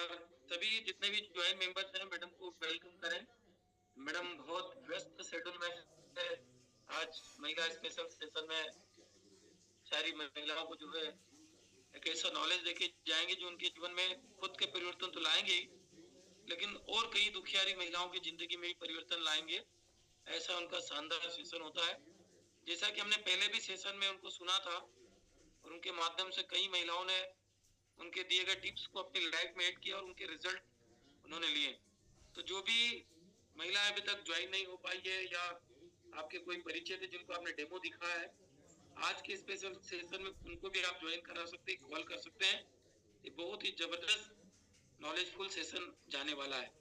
और सभी जितने भी ज्वाइंट मेंबर्स हैं मैडम को वेलकम करें। मैडम बहुत व्यस्त शेड्यूल में है। आज महिला स्पेशल सेशन में सारी महिलाओं को जो है एक ऐसा नॉलेज देके जाएंगे जो उनके जीवन में खुद के परिवर्तन तो लाएंगे ही, लेकिन और कई दुखियारी महिलाओं की जिंदगी में भी परिवर्तन लाएंगे। ऐसा उनका शानदार सेशन होता है। जैसा कि हमने पहले भी सेशन में उनको सुना था और उनके माध्यम से कई महिलाओं ने उनके दिए गए टिप्स को अपनी लाइफ में ऐड किया और उनके रिजल्ट उन्होंने लिए। तो जो भी महिलाएं अभी तक ज्वाइन नहीं हो पाई है या आपके कोई परिचय थे जिनको आपने डेमो दिखाया है, आज के स्पेशल सेशन में उनको भी आप ज्वाइन करा सकते हैं, कॉल कर सकते हैं। ये बहुत ही जबरदस्त नॉलेजफुल सेशन जाने वाला है।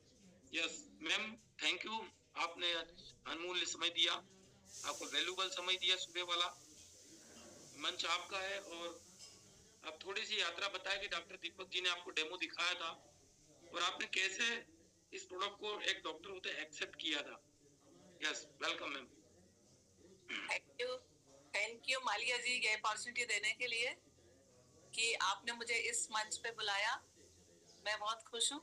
Yes ma'am, thank you. आपने अनमूल्य समय दिया, आपको वैल्यूबल समय दिया। सुबह वाला मंच आपका है और आप थोड़ी सी यात्रा बताएं कि डॉक्टर दीपक जी ने आपको डेमो दिखाया था और आपने कैसे इस प्रोडक्ट को एक डॉक्टर होते एक्सेप्ट किया था। Yes welcome ma'am. Thank you Maliya ji ये अपॉर्चुनिटी देने के लिए कि आपने मुझे इस मंच पे बुलाया। मैं बहुत खुश हूँ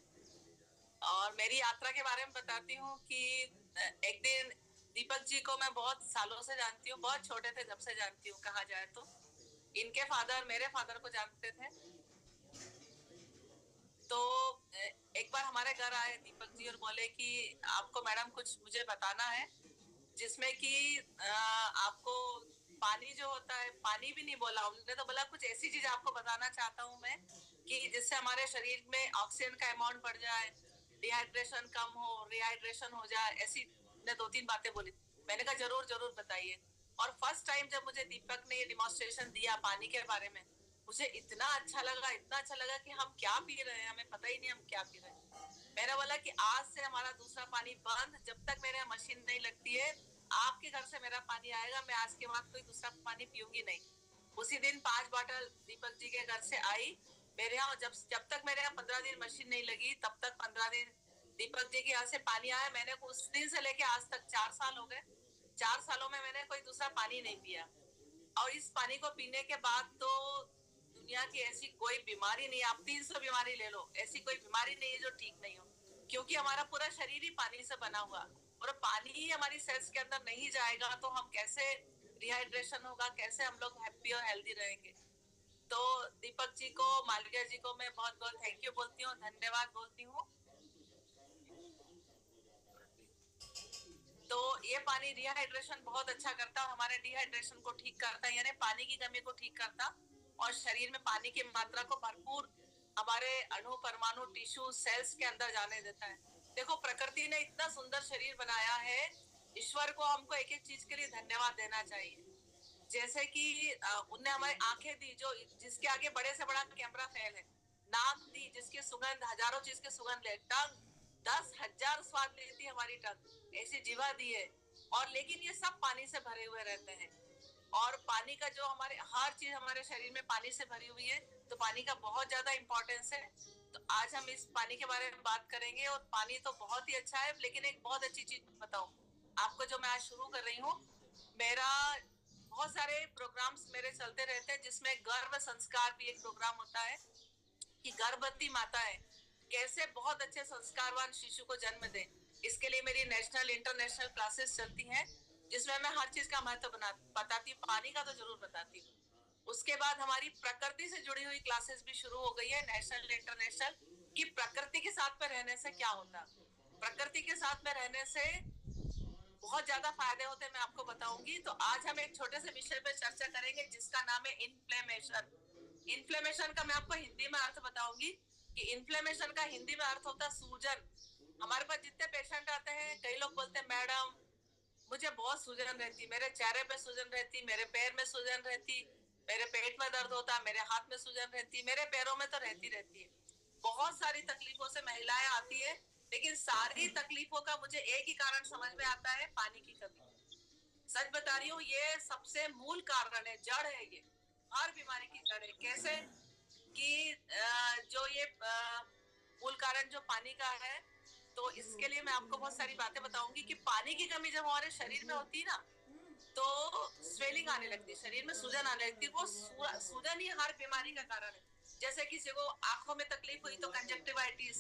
और मेरी यात्रा के बारे में बताती हूँ कि एक दिन दीपक जी को मैं बहुत सालों से जानती हूँ, बहुत छोटे थे जब से जानती हूँ कहा जाए तो। इनके फादर मेरे फादर को जानते थे। तो एक बार हमारे घर आए दीपक जी और बोले कि आपको मैडम कुछ मुझे बताना है जिसमें कि आपको पानी जो होता है, पानी भी नहीं बोला उन्होंने, तो बोला कुछ ऐसी चीज आपको बताना चाहता हूँ मैं कि जिससे हमारे शरीर में ऑक्सीजन का अमाउंट बढ़ जाए, डिहाइड्रेशन कम हो, रिहाइड्रेशन हो जाए। ऐसी ने 2-3 बातें बोली। मैंने कहा जरूर जरूर बताइए। और फर्स्ट टाइम जब मुझे दीपक ने ये डिमॉन्स्ट्रेशन दिया पानी के बारे में, मुझे इतना अच्छा लगा, इतना अच्छा लगा कि हम क्या पी रहे हैं हमें पता ही नहीं हम क्या पी रहे हैं। मैंने बोला कि आज से हमारा दूसरा पानी बंद, जब तक मेरे मशीन नहीं लगती है आपके घर से मेरा पानी आएगा, मैं आज के बाद कोई दूसरा पानी पीऊंगी नहीं। उसी दिन 5 बॉटल दीपक जी के घर से आई मेरे यहाँ। जब तक मेरे यहाँ 15 दिन मशीन नहीं लगी तब तक 15 दिन दीपक जी के यहाँ से पानी आया। मैंने उस दिन से लेके आज तक 4 साल हो गए। 4 सालों में मैंने कोई दूसरा पानी नहीं पिया। और इस पानी को पीने के बाद तो दुनिया की ऐसी कोई बीमारी नहीं, आप 300 बीमारी ले लो, ऐसी कोई बीमारी नहीं है जो ठीक नहीं हो, क्योंकि हमारा पूरा शरीर ही पानी से बना हुआ। और पानी ही हमारी सेल्स के अंदर नहीं जाएगा तो हम कैसे, डिहाइड्रेशन होगा, कैसे हम लोग हैप्पी और हेल्दी रहेंगे। तो दीपक जी को, मालविया जी को मैं बहुत बहुत थैंक यू बोलती हूँ, धन्यवाद बोलती हूँ। तो ये पानी डिहाइड्रेशन बहुत अच्छा करता है, हमारे डिहाइड्रेशन को ठीक करता है, यानी पानी की कमी को ठीक करता और शरीर में पानी की मात्रा को भरपूर हमारे अणु, परमाणु, टिश्यू, सेल्स के अंदर जाने देता है। देखो प्रकृति ने इतना सुंदर शरीर बनाया है, ईश्वर को हमको एक एक चीज के लिए धन्यवाद देना चाहिए। जैसे कि उनने हमारी आंखें दी जो जिसके आगे बड़े से बड़ा कैमरा फेल है, नाक दी जिसकी सुगंध हजारों चीज की सुगंध ले, टंग 10,000 स्वाद लेती हमारी टंग, ऐसी जीवा दी है। और लेकिन ये सब पानी से भरे हुए रहते हैं और पानी का जो हमारे हर चीज हमारे शरीर में पानी से भरी हुई है, तो पानी का बहुत ज्यादा इंपॉर्टेंस है। तो आज हम इस पानी के बारे में बात करेंगे और पानी तो बहुत ही अच्छा है, लेकिन एक बहुत अच्छी चीज बताऊं आपको जो मैं आज शुरू कर रही हूँ। मेरा बहुत सारे प्रोग्राम्स मेरे चलते रहते हैं जिसमें गर्भ संस्कार भी एक प्रोग्राम होता है कि गर्भवती माताएं कैसे बहुत अच्छे संस्कारवान शिशु को जन्म दें। इसके लिए मेरी नेशनल इंटरनेशनल क्लासेस चलती हैं जिसमें मैं हर चीज का महत्व बताती हूँ, पानी का तो जरूर बताती हूँ। उसके बाद हमारी प्रकृति से जुड़ी हुई क्लासेस भी शुरू हो गई है, नेशनल इंटरनेशनल, कि प्रकृति के साथ में रहने से क्या होता। प्रकृति के साथ में रहने से बहुत ज्यादा फायदे होते हैं, मैं आपको बताऊंगी। तो आज हम एक छोटे से विषय पे चर्चा करेंगे जिसका नाम है इन्फ्लेमेशन। इन्फ्लेमेशन का मैं आपको हिंदी में अर्थ बताऊंगी कि इन्फ्लेमेशन का हिंदी में अर्थ होता है सूजन। हमारे पास जितने पेशेंट आते हैं, कई लोग बोलते हैं मैडम मुझे बहुत सूजन रहती, मेरे चेहरे पे सूजन रहती, मेरे पैर में सूजन रहती, मेरे पेट में दर्द होता, मेरे हाथ में सूजन रहती, मेरे पैरों में तो रहती रहती है। बहुत सारी तकलीफों से महिलाएं आती है, लेकिन सारी तकलीफों का मुझे एक ही कारण समझ में आता है, पानी की कमी। सच बता रही हूँ, ये सबसे मूल कारण है, जड़ है ये, हर बीमारी की जड़ है। कैसे कि जो ये मूल कारण जो पानी का है, तो इसके लिए मैं आपको बहुत सारी बातें बताऊंगी कि पानी की कमी जब हमारे शरीर में होती है ना, तो स्वेलिंग आने लगती है, शरीर में सूजन आने लगती है। वो सूजन ही हर बीमारी का कारण है। जैसे किसी को आंखों में तकलीफ हुई तो कंजक्टिवाइटिस,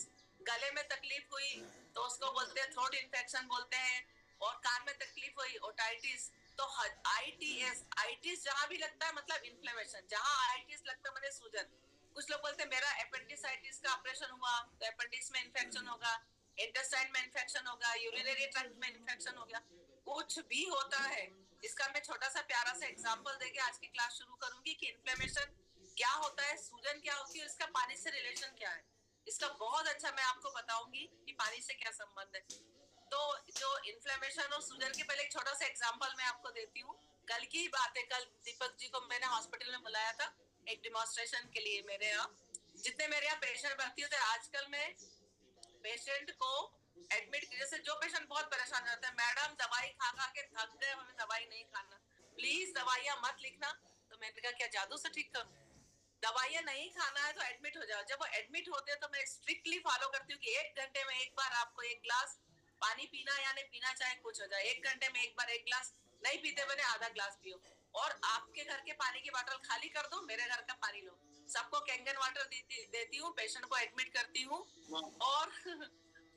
गले में तकलीफ हुई तो उसको बोलते हैं थ्रोट इन्फेक्शन बोलते हैं, और कान में तकलीफ हुई ओटाइटिस। तो आईटीएस, आईटिस जहां भी लगता है मतलब इन्फ्लेमेशन, जहां आईटिस लगता है मतलब सूजन। कुछ लोग बोलते हैं मेरा एपेंडिसाइटिस का ऑपरेशन हुआ तो एपेंडिक्स में इन्फेक्शन होगा, इंटेस्टाइन में इन्फेक्शन होगा, यूरिनरी ट्रैक्ट में इन्फेक्शन हो गया, कुछ भी होता है। इसका मैं छोटा सा प्यारा सा एग्जांपल देके आज की क्लास शुरू करूंगी कि इन्फ्लेमेशन क्या होता है, सूजन क्या होती है, इसका पानी से रिलेशन क्या है। इसका बहुत अच्छा मैं आपको बताऊंगी कि पानी से क्या संबंध है। तो जो इन्फ्लेमेशन और सूजन के पहले एक छोटा सा एग्जांपल मैं आपको देती हूँ। कल की ही बात है, कल दीपक जी को मैंने हॉस्पिटल में बुलाया था एक डिमॉन्स्ट्रेशन के लिए। मेरे यहाँ जितने मेरे यहाँ पेशेंट भर्ती होते हैं आजकल, मैं पेशेंट को एडमिट, जैसे जो पेशेंट बहुत परेशान रहता है, मैडम दवाई खा खा के थक गए, हमें दवाई नहीं खाना, प्लीज दवाइयाँ मत लिखना। तो मैंने कहा क्या जादू से ठीक करूं, दवाइयाँ नहीं खाना है तो एडमिट हो जाओ। जब वो एडमिट होते हैं तो मैं स्ट्रिक्टली फॉलो करती हूँ कि 1 घंटे में एक बार आपको 1 ग्लास पानी पीना, या नहीं पीना चाहे कुछ हो जाए, 1 घंटे में एक बार 1 ग्लास, नहीं पीते बने आधा ग्लास पियो। और आपके घर के पानी की बोतल खाली कर दो, मेरे घर का पानी लो। सबको कैंगन वाटर देती हूँ, पेशेंट को एडमिट करती हूँ, और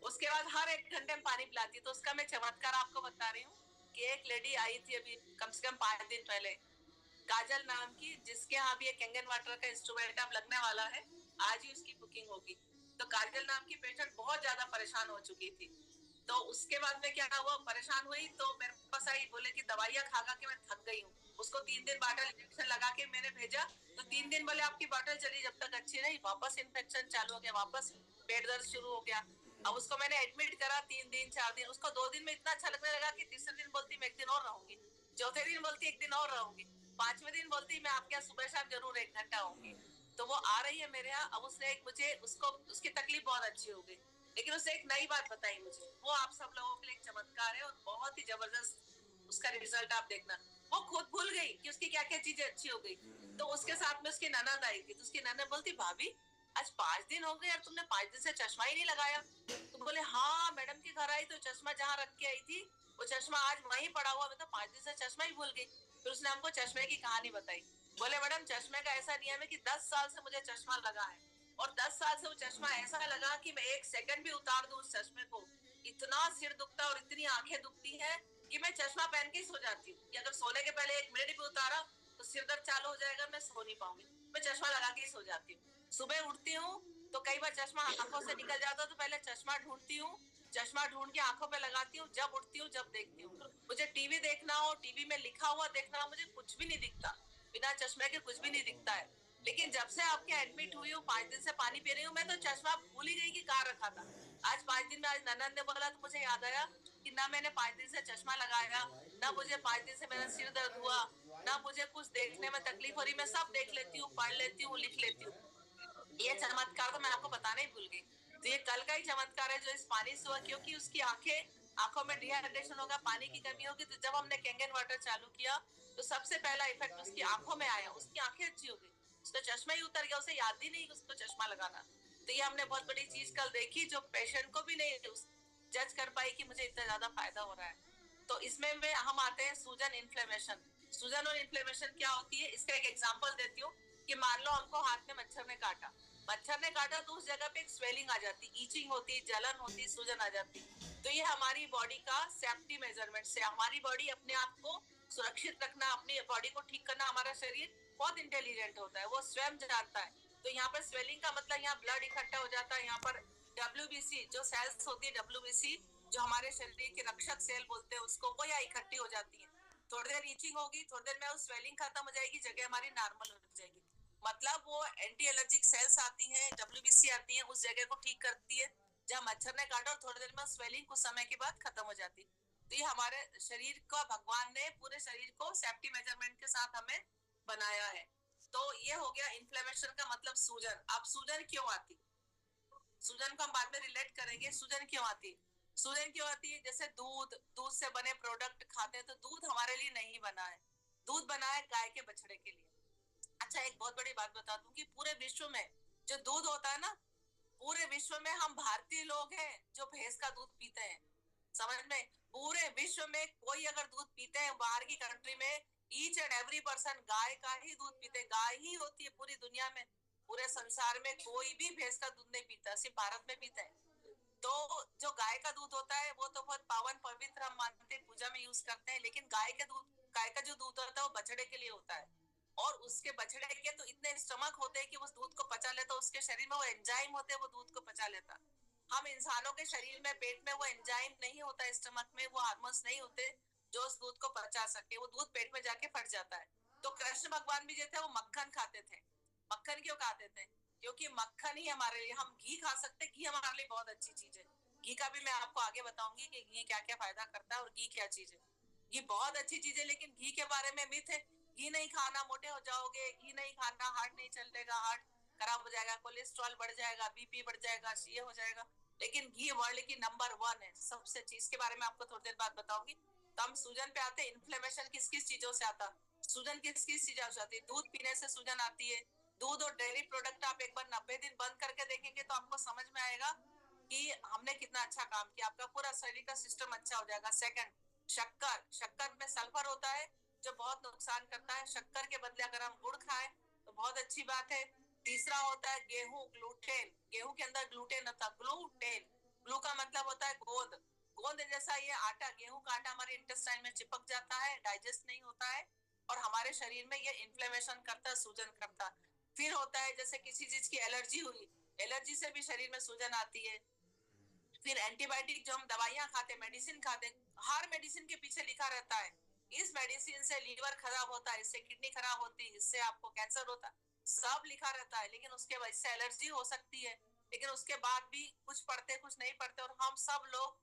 उसके बाद हर 1 घंटे में पानी पिलाती हूँ। तो उसका मैं चमत्कार आपको बता रही हूँ कि एक लेडी आई थी अभी कम से कम 5 दिन पहले, काजल नाम की, जिसके यहाँ भी एक कैंगन वाटर का इंस्ट्रूमेंट अब लगने वाला है, आज ही उसकी बुकिंग होगी। तो काजल नाम की पेशेंट बहुत ज्यादा परेशान हो चुकी थी। तो उसके बाद में क्या हुआ, परेशान हुई तो मेरे पास आई, बोले कि दवाइयाँ खा खा के मैं थक गई हूँ। उसको 3 दिन बॉटल इंजेक्शन लगा के मैंने भेजा, तो 3 दिन बोले आपकी बॉटल चली, जब तक अच्छी नहीं, वापस इन्फेक्शन चालू हो गया, वापस पेट दर्द शुरू हो गया। अब उसको मैंने एडमिट करा 3 दिन 4 दिन, उसको 2 दिन में इतना अच्छा लगने लगा कि तीसरे दिन बोलती मैं 1 दिन और रहूंगी, चौथे दिन बोलती 1 दिन और रहूंगी, 5वें दिन बोलती मैं आपके यहाँ सुबह शाम जरूर 1 घंटा आऊंगी। तो वो आ रही है मेरे यहाँ। अब उसने एक मुझे, उसको उसकी तकलीफ बहुत अच्छी हो गई, लेकिन उसने एक नई बात बताई मुझे, वो आप सब लोगों के लिए एक चमत्कार है और बहुत ही जबरदस्त उसका रिजल्ट आप देखना। वो खुद भूल गई कि उसकी क्या क्या चीजें अच्छी हो गई। तो उसके साथ में उसकी ननद आई थी, तो उसकी ननद बोलती भाभी आज 5 दिन हो गए यार, तुमने 5 दिन से चश्मा ही नहीं लगाया। तो बोले हाँ मैडम के घर आई तो चश्मा जहाँ रख के आई थी वो चश्मा आज वहीं पड़ा हुआ, मैं तो 5 दिन से चश्मा ही भूल गई। फिर उसने हमको चश्मे की कहानी बताई। बोले मैडम चश्मे का ऐसा नियम है कि 10 साल से मुझे चश्मा लगा है, और 10 साल से वो चश्मा ऐसा लगा कि मैं 1 सेकंड भी उतार दूं उस चश्मे को, इतना सिर दुखता और इतनी आंखें दुखती है कि मैं चश्मा पहन के ही सो जाती हूँ, कि अगर सोने के पहले 1 मिनट भी उतारा तो सिर दर्द चालू हो जाएगा, मैं सो नहीं पाऊंगी, मैं चश्मा लगा के ही सो जाती हूँ। सुबह उठती हूँ तो कई बार चश्मा आंखों से निकल जाता है, तो पहले चश्मा ढूंढती हूँ, चश्मा ढूंढ के आंखों पे लगाती हूँ, जब उठती हूँ जब देखती हूँ। मुझे टीवी देखना हो, टीवी में लिखा हुआ देखना हो, मुझे कुछ भी नहीं दिखता, बिना चश्मे के कुछ भी नहीं दिखता है। लेकिन जब से आपके एडमिट हुई हूँ, 5 दिन से पानी पी रही हूँ, मैं तो चश्मा भूल ही गई कि कहाँ रखा था। आज 5 दिन में, आज ननद ने बोला तो मुझे याद आया कि ना मैंने 5 दिन से चश्मा लगाया, ना मुझे 5 दिन से मेरा सिर दर्द हुआ, ना मुझे कुछ देखने में तकलीफ हो रही, मैं सब देख लेती हूँ, पढ़ लेती हूँ, लिख लेती हूँ। ये चमत्कार तो मैं आपको बताना ही भूल गई। तो ये कल का ही चमत्कार है जो इस पानी से हुआ, क्योंकि उसकी आंखों में डिहाइड्रेशन होगा, पानी की कमी होगी। तो जब हमने कैंगन वाटर चालू किया तो सबसे पहला इफेक्ट उसकी आंखों में आया, उसकी आंखें अच्छी हो गई, उसका चश्मा ही उतर गया, उसे याद ही नहीं उसको चश्मा लगाना। तो ये हमने बहुत बड़ी चीज कल देखी, जो पेशेंट को भी नहीं जज कर पाई कि मुझे इतना ज्यादा फायदा हो रहा है। तो इसमें में हम आते हैं सूजन इन्फ्लेमेशन। सूजन और इन्फ्लेमेशन क्या होती है, इसका एक एग्जांपल देती हूँ कि मान लो हमको हाथ में मच्छर ने काटा, मच्छर ने काटा तो उस जगह पे एक स्वेलिंग आ जाती, ईचिंग होती, जलन होती, सूजन आ जाती। तो ये हमारी बॉडी का सेफ्टी मेजरमेंट से, हमारी बॉडी अपने आप को सुरक्षित रखना, अपनी बॉडी को ठीक करना, हमारा शरीर बहुत इंटेलिजेंट होता है, वो स्वयं जानता है। तो यहाँ पर स्वेलिंग का मतलब यहाँ ब्लड इकट्ठा हो जाता है, यहाँ पर डब्ल्यूबीसी जो सेल्स होती है, डब्ल्यूबीसी जो हमारे शरीर के रक्षक सेल बोलते हैं उसको, वो यहाँ इकट्ठी हो जाती है। थोड़ी देर रीचिंग होगी, थोड़ी देर में वो स्वेलिंग खत्म हो जाएगी, जगह हमारी नॉर्मल हो जाएगी। मतलब वो एंटी एलर्जिक सेल्स आती हैं, डब्ल्यूबीसी आती है, उस जगह को ठीक करती है जहाँ मच्छर ने काटा, और थोड़ी देर में स्वेलिंग कुछ समय के बाद खत्म हो जाती। तो ये हमारे शरीर का, भगवान ने पूरे शरीर को सेफ्टी मेजरमेंट के साथ हमें बनाया है। तो ये हो गया इन्फ्लेमेशन का मतलब सूजन। अब सूजन क्यों आती, सूजन को हम बाद में रिलेट करेंगे, सूजन क्यों आती है। सूजन क्यों आती है, जैसे दूध, दूध से बने प्रोडक्ट खाते हैं, तो दूध हमारे लिए नहीं बना है, दूध बना है गाय के बछड़े के लिए। अच्छा एक बहुत बड़ी बात बता दूं कि पूरे विश्व में जो दूध होता है ना, पूरे विश्व में हम भारतीय लोग हैं जो भैंस का दूध पीते हैं। समझ में, पूरे विश्व में कोई अगर दूध पीते हैं बाहर की कंट्री में, ईच एंड एवरी पर्सन गाय का ही दूध पीते, गाय ही होती है पूरी दुनिया में। पूरे संसार में कोई भी भैंस का दूध नहीं पीता, सिर्फ भारत में पीता है। तो जो गाय का दूध होता है वो तो बहुत पावन पवित्र हम मानते हैं, पूजा में यूज करते हैं, लेकिन गाय का जो दूध होता है वो बछड़े के लिए होता है। और उसके बछड़े के तो इतने स्टमक होते हैं कि उस दूध को पचा लेता, उसके शरीर में वो एंजाइम होते हैं, वो दूध को पचा लेता। हम इंसानों के शरीर में, पेट में वो एंजाइम नहीं होता, स्टमक में वो हार्मोन्स नहीं होते जो उस दूध को पचा सके, वो दूध पेट में जाके फट जाता है। तो कृष्ण भगवान भी जो थे वो मक्खन खाते थे। मक्खन क्यों खाते थे? क्योंकि मक्खन ही हमारे लिए, हम घी खा सकते, घी हमारे लिए बहुत अच्छी चीज है। घी का भी मैं आपको आगे बताऊंगी कि घी क्या क्या फायदा करता है और घी क्या चीज है। घी बहुत अच्छी चीज है, लेकिन घी के बारे में मिथ है, घी नहीं खाना मोटे हो जाओगे, घी नहीं खाना हार्ट नहीं चलेगा, हार्ट खराब हो जाएगा, कोलेस्ट्रॉल बढ़ जाएगा, बीपी बढ़ जाएगा, ये हो जाएगा। लेकिन घी वर्ल्ड की नंबर 1 है सबसे चीज के बारे में आपको थोड़ी देर बाद बताऊंगी। तो हम सूजन पे आते हैं। इन्फ्लेमेशन किस किस चीजों से आता, सूजन किस किस चीजों से आती है? दूध पीने से सूजन आती है। दूध और डेयरी प्रोडक्ट आप एक बार 90 दिन बंद करके देखेंगे तो आपको समझ में आएगा कि हमने कितना अच्छा काम किया, आपका पूरा शरीर का सिस्टम अच्छा हो जाएगा। सेकंड, शक्कर, शक्कर में सल्फर होता है जो बहुत नुकसान करता है। शक्कर के बदले अगर हम गुड़ खाएं तो बहुत अच्छी बात है। तीसरा होता है गेहूं, ग्लूटेन। गेहूं के अंदर ग्लूटेन होता है, ग्लूटेन। ग्लू का मतलब होता है गोंद। गोंद जैसा ये आटा, गेहूं का आटा हमारे इंटेस्टाइन में चिपक जाता है, डाइजेस्ट नहीं होता है और हमारे शरीर में ये इन्फ्लेमेशन करता है, सूजन करता है। फिर होता है जैसे किसी चीज की एलर्जी हुई, एलर्जी से भी शरीर में सूजन आती है। फिर एंटीबायोटिक जो हम दवाइयां खाते, मेडिसिन खाते, हर मेडिसिन के पीछे लिखा रहता है इस मेडिसिन से लीवर खराब होता है, इससे किडनी खराब होती है, इससे आपको कैंसर होता है, सब लिखा रहता है। लेकिन उसके बाद इससे एलर्जी हो सकती है, लेकिन उसके बाद भी कुछ पढ़ते कुछ नहीं पढ़ते, और हम सब लोग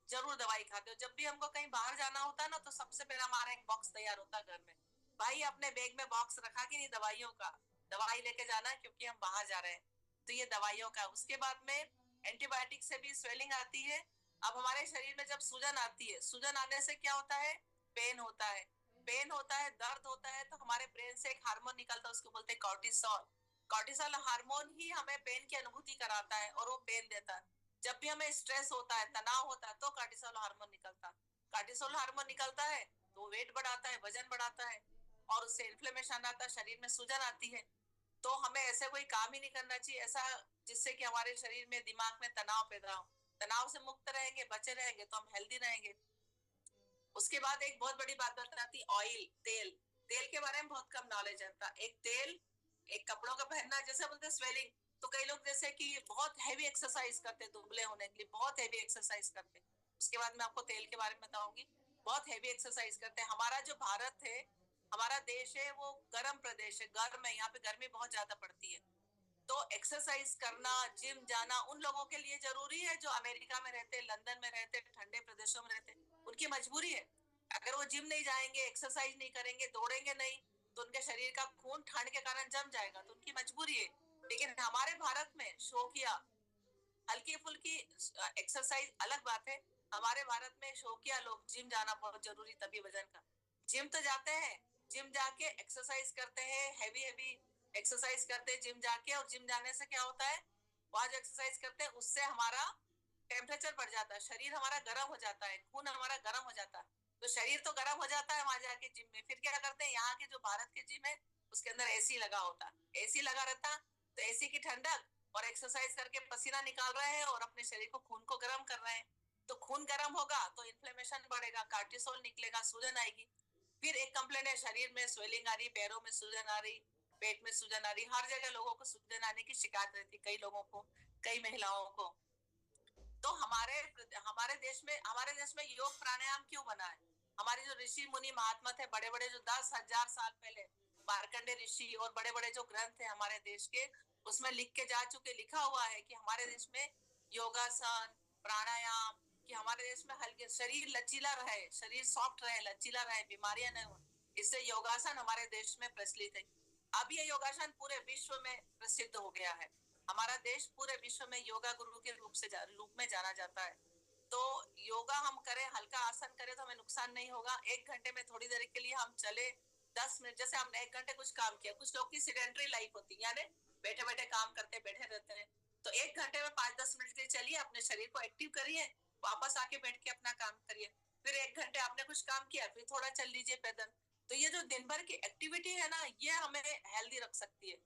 जरूर दवाई खाते हो। जब भी हमको कहीं बाहर जाना होता है ना, तो सबसे पहले हमारा एक बॉक्स तैयार होता है घर में। भाई अपने बैग में बॉक्स रखा कि नहीं दवाइयों का, दवाई लेके जाना है क्योंकि हम बाहर जा रहे हैं। तो ये दवाइयों का। उसके बाद में एंटीबायोटिक से भी स्वेलिंग आती है। अब हमारे शरीर में जब सूजन आती है, सूजन आने से क्या होता है? पेन होता है। पेन होता है, दर्द होता है, तो हमारे ब्रेन से एक हार्मोन निकलता है, उसको बोलते हैं कॉर्टिसोल। कॉर्टिसोल हार्मोन ही हमें पेन की अनुभूति कराता है और वो पेन देता है। जब भी हमें स्ट्रेस होता है, तनाव होता है, तो कार्टिसोल हार्मोन निकलता है। कार्टिसोल हार्मोन निकलता है तो वेट बढ़ाता है, वजन बढ़ाता है, और उससे इन्फ्लेमेशन आता है, शरीर में सूजन आती है। तो हमें ऐसे कोई काम ही नहीं करना चाहिए ऐसा जिससे कि हमारे शरीर में, दिमाग में तनाव पैदा हो। तनाव से मुक्त रहेंगे, बचे रहेंगे, तो हम हेल्दी रहेंगे। उसके बाद एक बहुत बड़ी बात बताती, ऑयल, तेल। तेल के बारे में बहुत कम नॉलेज रहता। एक तेल, एक कपड़ों का पहनना, जैसे बोलते हैं स्वेलिंग। तो कई लोग जैसे कि बहुत हैवी एक्सरसाइज करते हैं दुबले होने के लिए, बहुत हैवी एक्सरसाइज करते हैं। उसके बाद मैं आपको तेल के बारे में बताऊंगी। बहुत हैवी एक्सरसाइज करते हैं। हमारा जो भारत है, हमारा देश है, वो गर्म प्रदेश है, गर्म है, यहाँ पे गर्मी बहुत ज्यादा पड़ती है। तो एक्सरसाइज करना, जिम जाना उन लोगों के लिए जरूरी है जो अमेरिका में रहते, लंदन में रहते, ठंडे प्रदेशों में रहते, उनकी मजबूरी है। अगर वो जिम नहीं जाएंगे, एक्सरसाइज नहीं करेंगे, दौड़ेंगे नहीं, तो उनके शरीर का खून ठंड के कारण जम जाएगा, तो उनकी मजबूरी है। लेकिन हमारे भारत में शौकिया, हल्की फुल्की एक्सरसाइज अलग बात है। हमारे भारत में शौकिया लोग, जिम जाना बहुत जरूरी, तभी वजन का। जिम तो जाते हैं, जिम जाके एक्सरसाइज करते हैं, हैवी हैवी एक्सरसाइज करते हैं जिम जाके। और जिम जाने से क्या होता है? वहां जो एक्सरसाइज करते हैं उससे हमारा टेम्परेचर बढ़ जाता है, शरीर हमारा गर्म हो जाता है, खून हमारा गर्म हो जाता है। तो शरीर तो गर्म हो जाता है वहां जाके जिम में। फिर क्या करते हैं, यहाँ के जो भारत के जिम है उसके अंदर एसी लगा होता, एसी लगा रहता, तो एसी की ठंडक, और एक्सरसाइज करके पसीना निकाल रहे हैं और अपने शरीर को, खून को गर्म कर रहे हैं। तो खून गर्म होगा तो इन्फ्लेमेशन बढ़ेगा, कार्टिसोल निकलेगा, सूजन आएगी। फिर एक कंप्लेंट है, शरीर में स्वेलिंग आ रही, पैरों में सूजन आ रही, पेट में सूजन आ रही, हर जगह लोगों को सूजन आने की शिकायत रहती, कई लोगों को, कई महिलाओं को। तो हमारे देश में योग प्राणायाम क्यों बना है? हमारे जो ऋषि मुनि महात्मा थे, बड़े बड़े, जो 10,000 साल पहले, मार्कंडे ऋषि और बड़े बड़े जो ग्रंथ है हमारे देश के, उसमें लिख के जा चुके, लिखा हुआ है कि हमारे देश में योगासन, प्राणायाम, कि हमारे देश में हल्के, शरीर लचीला रहे, शरीर सॉफ्ट रहे, लचीला रहे, बीमारियां न हो, इससे योगासन हमारे देश में प्रचलित है। अब ये योगासन पूरे विश्व में प्रसिद्ध हो गया है। हमारा देश पूरे विश्व में योगा गुरु के रूप में जाना जाता है। तो योगा हम करें, हल्का आसन करें तो हमें नुकसान नहीं होगा। 1 घंटे में थोड़ी देर के लिए हम चले, 10 मिनट, जैसे हमने 1 घंटे कुछ काम किया, कुछ लोग की सीडेंटरी लाइफ होती है, यानी बैठे बैठे काम करते, बैठे रहते हैं। तो 1 घंटे में 5-10 मिनट के लिए चलिए, अपने शरीर को एक्टिव करिए, वापस आके बैठ के अपना काम करिए। फिर 1 घंटे आपने कुछ काम किया, फिर थोड़ा चल लीजिए पैदल। तो ये जो दिन भर की एक्टिविटी है ना, ये हमें हेल्दी रख सकती है।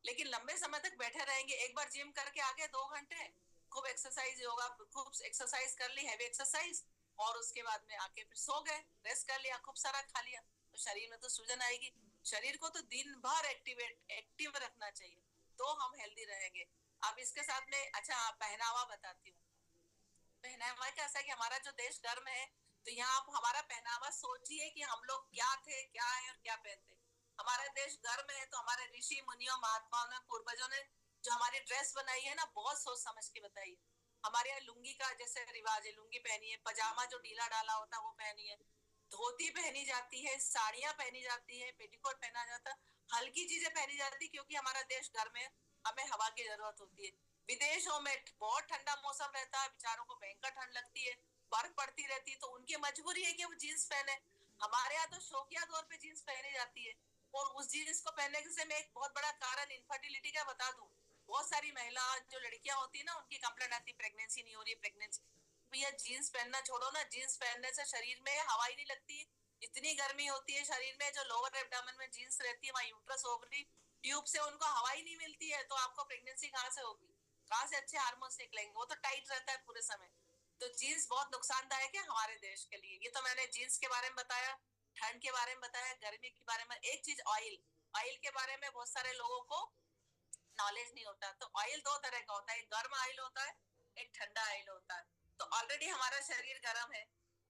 लेकिन लंबे समय तक बैठे रहेंगे, एक बार जिम करके आगे 2 घंटे, खूब एक्सरसाइज योगा, खूब एक्सरसाइज कर ली, हैवी एक्सरसाइज, और उसके बाद में आके फिर सो गए, रेस्ट कर लिया, खूब सारा खा लिया, तो शरीर में तो सूजन आएगी। शरीर को तो दिन भर एक्टिव रखना चाहिए, तो हम हेल्दी रहेंगे। अब इसके साथ में अच्छा पहनावा बताती हूँ। पहनावा कैसा है कि हमारा जो देश गर्म है, तो यहाँ आप हमारा पहनावा सोचिए कि हम लोग क्या थे, क्या है और क्या पहनते। हमारा देश गर्म है, तो हमारे ऋषि मुनियों, महात्माओं ने, पूर्वजों ने जो हमारी ड्रेस बनाई है ना, बहुत सोच समझ के बताई है। हमारे यहाँ लुंगी का जैसे रिवाज है, लुंगी पहनी है, पजामा जो ढीला डाला होता है वो पहनी है, धोती पहनी जाती है, साड़ियां पहनी जाती है, पेटीकोट पहना जाता है, हल्की चीजें पहनी जाती है, क्योंकि हमारा देश गर्म है, हमें हवा की जरूरत होती है। विदेशों में बहुत ठंडा मौसम रहता है, बेचारों को भयंकर ठंड लगती है, बर्फ पड़ती रहती है, तो उनकी मजबूरी है कि वो जीन्स पहने। हमारे यहाँ तो शौकिया तौर पे जीन्स पहनी जाती है, और उस जीन्स को पहनने से मैं एक बहुत बड़ा कारण इनफर्टिलिटी का बता दूं। बहुत सारी महिला जो लड़कियां होती है ना, उनकी कंप्लेंट आती है प्रेगनेंसी नहीं हो रही, प्रेगनेंसी। भैया जीन्स पहनना छोड़ो ना, जीन्स पहनने से शरीर में हवा ही नहीं लगती, इतनी गर्मी होती है शरीर में, जो लोअर एब्डोमेन में जीन्स रहती है, वहाँ यूट्रस ओवरी ट्यूब से उनको हवा ही नहीं मिलती है, तो आपको प्रेगनेंसी कहाँ से होगी, कहाँ से अच्छे हार्मोन्स निकलेंगे, वो तो टाइट रहता है पूरे समय। तो जीन्स बहुत नुकसानदायक है हमारे देश के लिए। ये तो मैंने जीन्स के बारे में बताया, ठंड के बारे में बताया, गर्मी के बारे में। एक चीज ऑयल, ऑयल के बारे में बहुत सारे लोगों को नॉलेज नहीं होता। तो ऑयल दो तरह का होता है, एक गर्म ऑयल होता है, एक ठंडा ऑयल होता है। तो ऑलरेडी हमारा शरीर गर्म है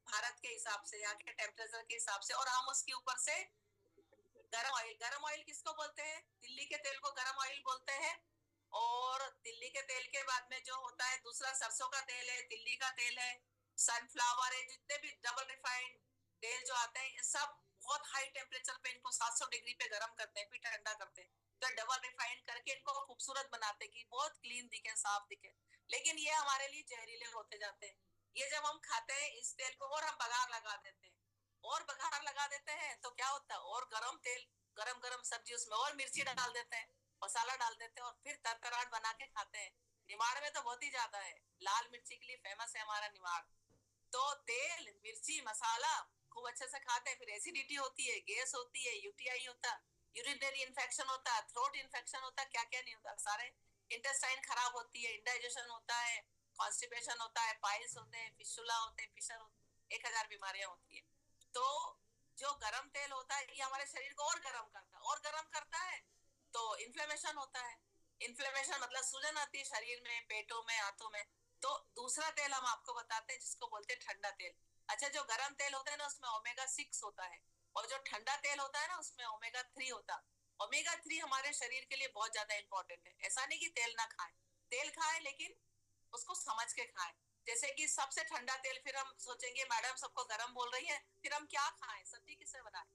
भारत के हिसाब से, यहाँ के टेम्परेचर के हिसाब से, और हम उसके ऊपर से गरम ऑयल, गरम ऑयल किसको बोलते हैं, दिल्ली के तेल को गरम ऑयल बोलते हैं। और दिल्ली के तेल के बाद में जो होता है दूसरा, सरसों का तेल है, दिल्ली का तेल है, सनफ्लावर है, जितने भी डबल रिफाइंड तेल जो आते हैं, ये सब बहुत हाई टेम्परेचर पे इनको 700 डिग्री पे गर्म करते हैं, फिर ठंडा करते हैं, तो डबल रिफाइंड करके इनको खूबसूरत बनाते हैं कि बहुत क्लीन दिखे, साफ दिखे। लेकिन ये हमारे लिए जहरीले होते जाते हैं। ये जब हम खाते हैं इस तेल को, और हम बघार लगा देते हैं, और बघार लगा देते हैं, तो क्या होता है, और गरम तेल, गरम गरम सब्जी, उसमें और मिर्ची डाल देते हैं, मसाला डाल देते हैं, और फिर तरतराट बना के खाते हैं। निमाड़ में तो बहुत ही ज्यादा है, लाल मिर्ची के लिए फेमस है हमारा निमाड़। तो तेल, मिर्ची, मसाला खूब अच्छे से खाते हैं, फिर एसिडिटी होती है, गैस होती है, यूटीआई होता है, यूरिनरी इन्फेक्शन होता है, थ्रोट इन्फेक्शन होता है, क्या क्या नहीं होता, सारे इंटेस्टाइन खराब होती है, इंडाइजेशन होता है, कॉन्स्टिपेशन होता है, पाइल्स होते हैं, फिस्टुला होते हैं, फिशर होते हैं, 1000 बीमारियां होती है। तो जो गरम तेल होता है, ये हमारे शरीर को और गर्म करता है, और गर्म करता है, तो इन्फ्लेमेशन होता है। इन्फ्लेमेशन मतलब सूजन आती है शरीर में, पेटों में, हाथों में। तो दूसरा तेल हम आपको बताते हैं, जिसको बोलते हैं ठंडा तेल। अच्छा, जो गरम तेल होता है ना, उसमें ओमेगा 6 होता है, और जो ठंडा तेल होता है ना, उसमें ओमेगा 3 होता है। ओमेगा 3 हमारे शरीर के लिए बहुत ज्यादा इंपॉर्टेंट है। ऐसा नहीं कि तेल ना खाएं, तेल खाएं, लेकिन उसको समझ के खाएं। जैसे कि सबसे ठंडा तेल, फिर हम सोचेंगे मैडम सबको गर्म बोल रही है, फिर हम क्या खाएं, सब्जी किससे बनाएं।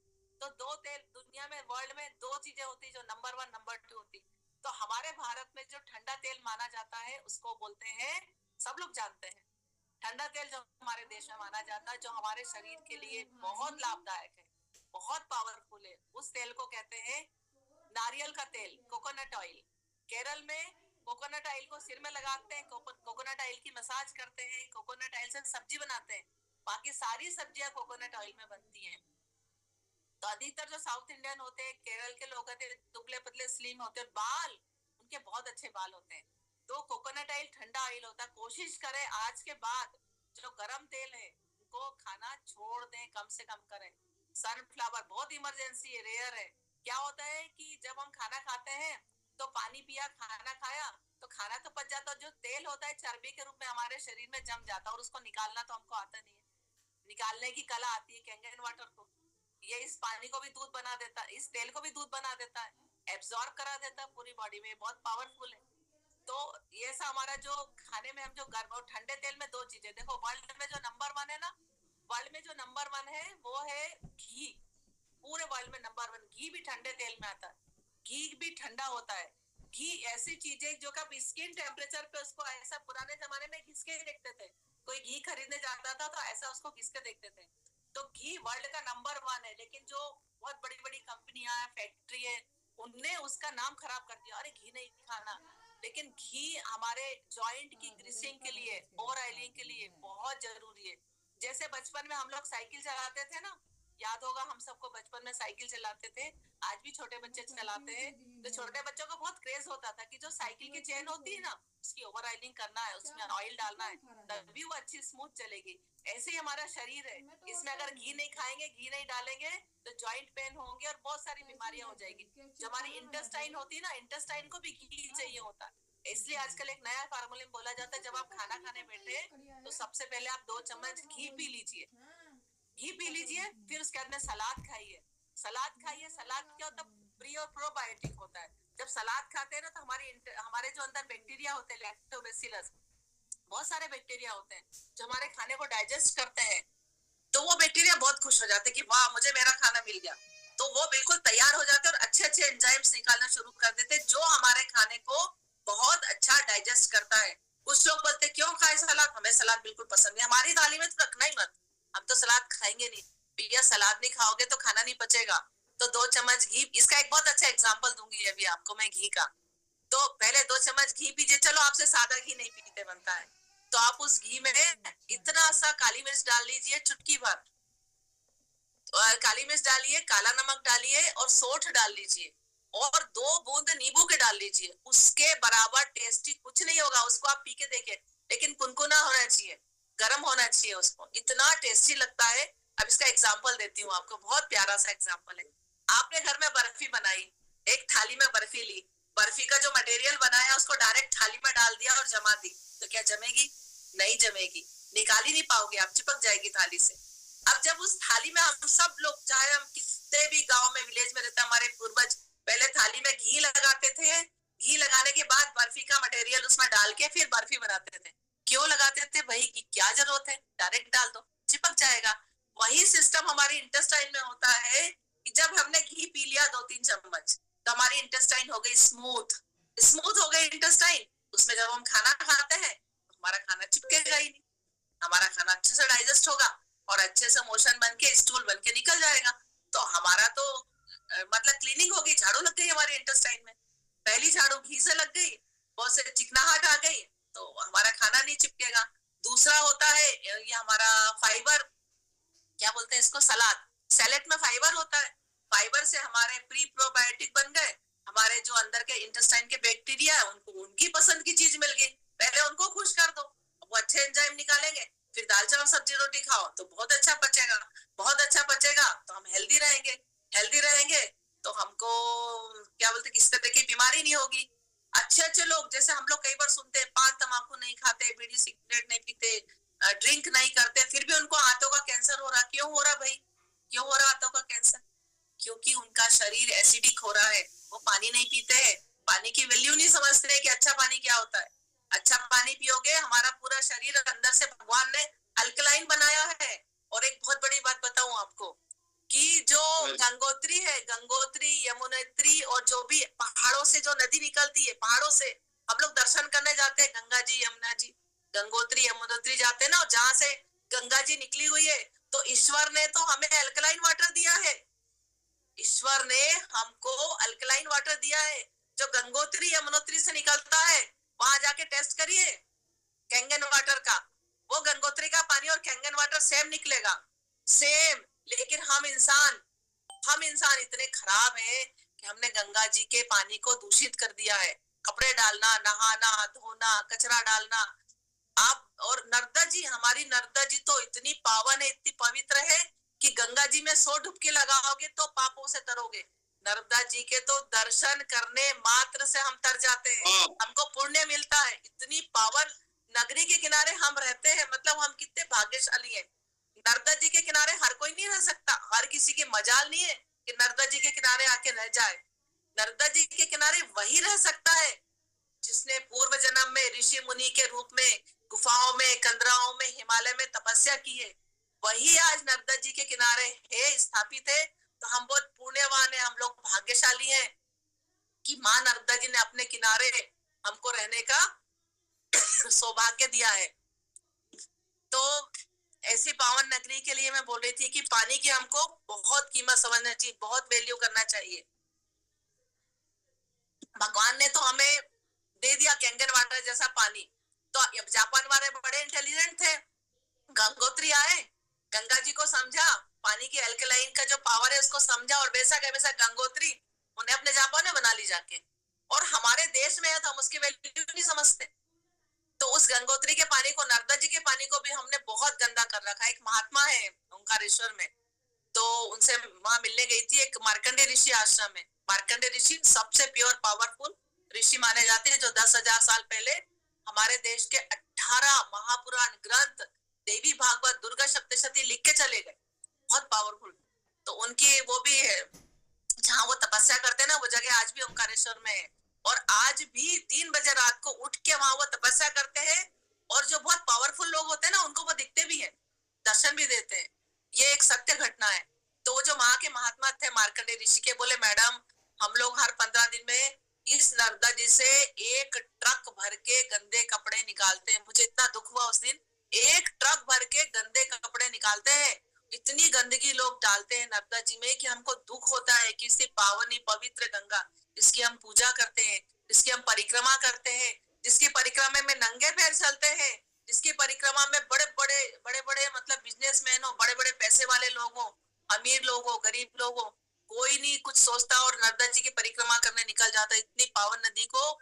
तो दो तेल दुनिया में, वर्ल्ड में दो चीजें होती जो नंबर 1 नंबर 2 होती। तो हमारे भारत में जो ठंडा तेल माना जाता है, उसको बोलते हैं, सब लोग जानते हैं, ठंडा तेल जो हमारे देश में माना जाता है, जो हमारे शरीर के लिए बहुत लाभदायक है, बहुत पावरफुल है, उस तेल को कहते हैं नारियल का तेल, कोकोनट ऑयल। केरल में कोकोनट ऑयल को सिर में लगाते हैं, कोकोनट ऑयल की मसाज करते हैं, कोकोनट ऑयल से सब्जी बनाते हैं। बाकी सारी सब्जियां कोकोनट ऑयल में बनती हैं। तो अधिकतर जो साउथ इंडियन होते हैं, केरल के लोग होते हैं, दुबले पतले स्लिम होते हैं, बाल उनके बहुत अच्छे बाल होते हैं। तो कोकोनट ऑयल ठंडा ऑयल होता है। कोशिश करें आज के बाद जो गरम तेल है उनको खाना छोड़ दें, कम से कम करें। सनफ्लावर बहुत इमरजेंसी है, रेयर है। क्या होता है कि जब हम खाना खाते हैं, तो पानी पिया, खाना खाया, तो खाना तो पच जाता है, जो तेल होता है चर्बी के रूप में हमारे शरीर में जम जाता है, और उसको निकालना तो हमको आता नहीं है। निकालने की कला आती है कैंगन वाटर को। ये इस पानी को भी दूध बना देता है, इस तेल को भी दूध बना देता है, एब्जॉर्ब करा देता है पूरी बॉडी में, बहुत पावरफुल है। तो ये सा हमारा जो खाने में हम जो गर्म और ठंडे तेल में दो चीजें देखो, वर्ल्ड में जो नंबर 1 है ना, वर्ल्ड में जो नंबर 1 है वो है घी। पूरे वर्ल्ड में नंबर 1 घी भी ठंडे तेल में आता है, घी भी ठंडा होता है। घी ऐसी चीज है जो कब स्किन टेम्परेचर पे उसको ऐसा, पुराने जमाने में घिस के ही देखते थे, कोई घी खरीदने जाता था तो ऐसा उसको घिस के देखते थे। तो घी वर्ल्ड का नंबर 1 है, लेकिन जो बहुत बड़ी बड़ी कंपनियां, फैक्ट्री है, उनने उसका नाम खराब कर दिया, अरे घी नहीं खाना। लेकिन घी हमारे जॉइंट की ग्रीसिंग के लिए और ऑयलिंग के लिए बहुत जरूरी है। जैसे बचपन में हम लोग साइकिल चलाते थे ना, याद होगा हम सबको, बचपन में साइकिल चलाते थे, आज भी छोटे बच्चे चलाते हैं। तो छोटे बच्चों को बहुत क्रेज होता था कि जो साइकिल की चेन होती है ना, उसकी ओवर ऑयलिंग करना है, उसमें ऑयल डालना है, तभी वो अच्छी स्मूथ चलेगी। ऐसे ही हमारा शरीर है, इसमें अगर घी नहीं खाएंगे, घी नहीं डालेंगे, तो जॉइंट पेन होंगे और बहुत सारी बीमारियां हो जाएगी। जो हमारी इंटेस्टाइन होती है ना, इंटेस्टाइन को भी घी चाहिए होता है। इसलिए आजकल एक नया फार्मूला बोला जाता है, जब आप खाना खाने बैठे तो सबसे पहले आप 2 चम्मच घी पी लीजिए। घी पी लीजिए, फिर उसके बाद में सलाद खाइए। सलाद खाइए, सलाद क्या होता है, प्री और प्रोबायोटिक होता है। जब सलाद खाते हैं ना, तो हमारे जो अंदर बैक्टीरिया होते हैं, लैक्टोबैसिलस, बहुत सारे बैक्टीरिया होते हैं जो हमारे खाने को डाइजेस्ट करते हैं। तो वो बैक्टीरिया बहुत खुश हो जाते हैं कि वाह, मुझे मेरा खाना मिल गया। तो वो बिल्कुल तैयार हो जाते हैं और अच्छे अच्छे एंजाइम्स निकालना शुरू कर देते हैं, जो हमारे खाने को बहुत अच्छा डाइजेस्ट करता है। कुछ लोग बोलते हैं क्यों खाए सलाद, हमें सलाद बिल्कुल पसंद नहीं, हमारी थाली में तो रखना ही मत, हम तो सलाद खाएंगे नहीं। भैया सलाद नहीं खाओगे तो खाना नहीं पचेगा। तो 2 चम्मच घी, इसका एक बहुत अच्छा एग्जाम्पल दूंगी अभी आपको मैं घी का। तो पहले 2 चम्मच घी पीजिए, चलो आपसे सादा घी नहीं पीते बनता है, तो आप उस घी में इतना सा काली मिर्च डाल लीजिए, चुटकी भर, और काली मिर्च डालिए, काला नमक डालिए और सौंठ डाल लीजिए, और 2 बूंद नींबू के डाल लीजिए। उसके बराबर टेस्टी कुछ नहीं होगा, उसको आप पी के देखिए, लेकिन कुनकुना होना चाहिए, गर्म होना चाहिए, उसको इतना टेस्टी लगता है। अब इसका एग्जाम्पल देती हूँ आपको, बहुत प्यारा सा एग्जाम्पल है। आपने घर में बर्फी बनाई, एक थाली में बर्फी ली, बर्फी का जो मटेरियल बनाया उसको डायरेक्ट थाली में डाल दिया और जमा दी, तो क्या जमेगी? नहीं जमेगी, निकाल ही नहीं पाओगे आप, चिपक जाएगी थाली से। अब जब उस थाली में हम सब लोग, चाहे हम कितने भी गांव में, विलेज में रहते, हमारे पूर्वज पहले थाली में घी लगाते थे, घी लगाने के बाद बर्फी का मटेरियल उसमें डाल के फिर बर्फी बनाते थे। क्यों लगाते थे भाई, की क्या जरूरत है, डायरेक्ट डाल दो, चिपक जाएगा। वही सिस्टम हमारे इंटेस्टाइन में होता है कि जब हमने घी पी लिया 2-3 चम्मच, तो हमारी इंटेस्टाइन हो गई स्मूथ, स्मूथ हो गई इंटेस्टाइन। उसमें जब हम खाना खाते हैं तो हमारा खाना चिपकेगा ही नहीं, हमारा खाना अच्छे से डाइजेस्ट होगा और अच्छे से मोशन बन के, स्टूल बन के निकल जाएगा। तो हमारा तो मतलब क्लीनिंग होगी, झाड़ू लग गई हमारे इंटेस्टाइन में। पहली झाड़ू घी से लग गई, बहुत से चिकनाहट आ गई, तो हमारा खाना नहीं चिपकेगा। दूसरा होता है ये हमारा फाइबर, क्या बोलते हैं इसको, सलाद। सैलेड में फाइबर होता है, फाइबर से हमारे प्री प्रोबायोटिक बन गए, हमारे जो अंदर के इंटेस्टाइन के बैक्टीरिया है उनको उनकी पसंद की चीज मिल गई, पहले उनको खुश कर दो, वो अच्छे एंजाइम निकालेंगे, फिर दाल चावल सब्जी रोटी खाओ तो बहुत अच्छा पचेगा, बहुत अच्छा पचेगा तो हम हेल्दी रहेंगे, हेल्दी रहेंगे तो हमको क्या बोलते किसी तरह की बीमारी नहीं होगी। अच्छे अच्छे लोग, जैसे हम लोग कई बार सुनते हैं, पान तंबाकू नहीं खाते, बीड़ी सिगरेट नहीं पीते, ड्रिंक नहीं करते, फिर भी उनको आंतों का कैंसर हो रहा। क्यों हो रहा भाई, क्यों हो रहा आंतों का कैंसर? क्योंकि उनका शरीर एसिडिक हो रहा है, वो पानी नहीं पीते हैं, पानी की वैल्यू नहीं समझते हैं कि अच्छा पानी क्या होता है। अच्छा पानी पियोगे, हमारा पूरा शरीर अंदर से भगवान ने अल्कलाइन बनाया है। और एक बहुत बड़ी बात बताऊं आपको, कि जो गंगोत्री है, गंगोत्री, यमुनोत्री, और जो भी पहाड़ों से जो नदी निकलती है, पहाड़ों से हम लोग दर्शन करने जाते हैं, गंगा जी, यमुना जी, गंगोत्री यमुनोत्री जाते हैं ना, और जहाँ से गंगा जी निकली हुई है, तो ईश्वर ने तो हमें अल्कलाइन वाटर दिया है, ईश्वर ने हमको अल्कलाइन वाटर दिया है। जो गंगोत्री यमुनोत्री से निकलता है, वहां जाके टेस्ट करिए कैंगन वाटर का, वो गंगोत्री का पानी और कैंगन वाटर सेम निकलेगा, सेम। लेकिन हम इंसान इतने खराब हैं कि हमने गंगा जी के पानी को दूषित कर दिया है। कपड़े डालना, नहाना, धोना, कचरा डालना। आप और नर्मदा जी, हमारी नर्मदा जी तो इतनी पावन है, इतनी पवित्र है कि गंगा जी में 100 डुबकी लगाओगे तो पापों से तरोगे। नर्मदा जी के तो दर्शन करने मात्र से हम तर जाते हैं, हमको पुण्य मिलता है। इतनी पावन नगरी के किनारे हम रहते हैं, मतलब हम कितने भाग्यशाली हैं। नर्मदा जी के किनारे हर कोई नहीं रह सकता, हर किसी की मजाल नहीं है कि नर्मदा जी के किनारे आके रह जाए। नर्मदा जी के किनारे वही रह सकता है जिसने पूर्व जन्म में ऋषि मुनि के रूप में गुफाओं में, कंदराओं में, हिमालय में तपस्या की है, वही आज नर्मदा जी के किनारे है, स्थापित है। तो हम बहुत पुण्यवान है, हम लोग भाग्यशाली हैं कि माँ नर्मदा जी ने अपने किनारे हमको रहने का सौभाग्य दिया है। तो ऐसी पावन नगरी के लिए मैं बोल रही थी कि पानी की हमको बहुत कीमत समझना चाहिए, बहुत वैल्यू करना चाहिए। भगवान ने तो हमें दे दिया कैंगन वाटर जैसा पानी। तो जापान वाले बड़े इंटेलिजेंट थे, गंगोत्री आए, गंगा जी को समझा, पानी की एल्कलाइन का जो पावर है उसको समझा और वैसा गंगोत्री उन्हें अपने जापान में बना ली जाके, और हमारे देश में है तो हम उसकी वैल्यू नहीं समझते। तो उस गंगोत्री के पानी को, नर्मदा जी के पानी को भी हमने बहुत गंदा कर रखा है। एक महात्मा है ओंकारेश्वर में, तो उनसे वहां मिलने गई थी, एक मार्कंडे ऋषि आश्रम में। मार्कंडे ऋषि सबसे प्योर पावरफुल ऋषि माने जाते हैं, जो 10,000 साल पहले हमारे देश के 18 महापुराण ग्रंथ देवी भागवत दुर्गा सप्तशती लिख के चले गए, बहुत पावरफुल। तो उनकी वो भी है, जहाँ वो तपस्या करते हैं ना, वो जगह आज भी ओंकारेश्वर में है। और आज भी 3 बजे रात को उठ के वहां वो तपस्या करते हैं, और जो बहुत पावरफुल लोग होते हैं ना उनको वो दिखते भी हैं, दर्शन भी देते हैं। ये एक सत्य घटना है। तो वो जो वहां के महात्मा थे मार्कंडे ऋषि के, बोले मैडम हम लोग हर 15 दिन में इस नर्मदा जी से 1 ट्रक भर के गंदे कपड़े निकालते हैं। मुझे इतना दुख हुआ उस दिन, 1 ट्रक भर के गंदे कपड़े निकालते हैं। इतनी गंदगी लोग डालते हैं नर्मदा जी में कि हमको दुख होता है कि इससे पावनी पवित्र गंगा, इसकी हम पूजा करते हैं, इसकी हम परिक्रमा करते हैं, जिसकी परिक्रमा में नंगे पैर चलते हैं, जिसकी परिक्रमा में बड़े बड़े मतलब बिजनेसमैन हो, बड़े बड़े पैसे वाले लोग हो, अमीर लोग हो, गरीब लोग हो, कोई नहीं कुछ सोचता और नर्मदा जी की परिक्रमा करने निकल जाता है। इतनी पावन नदी को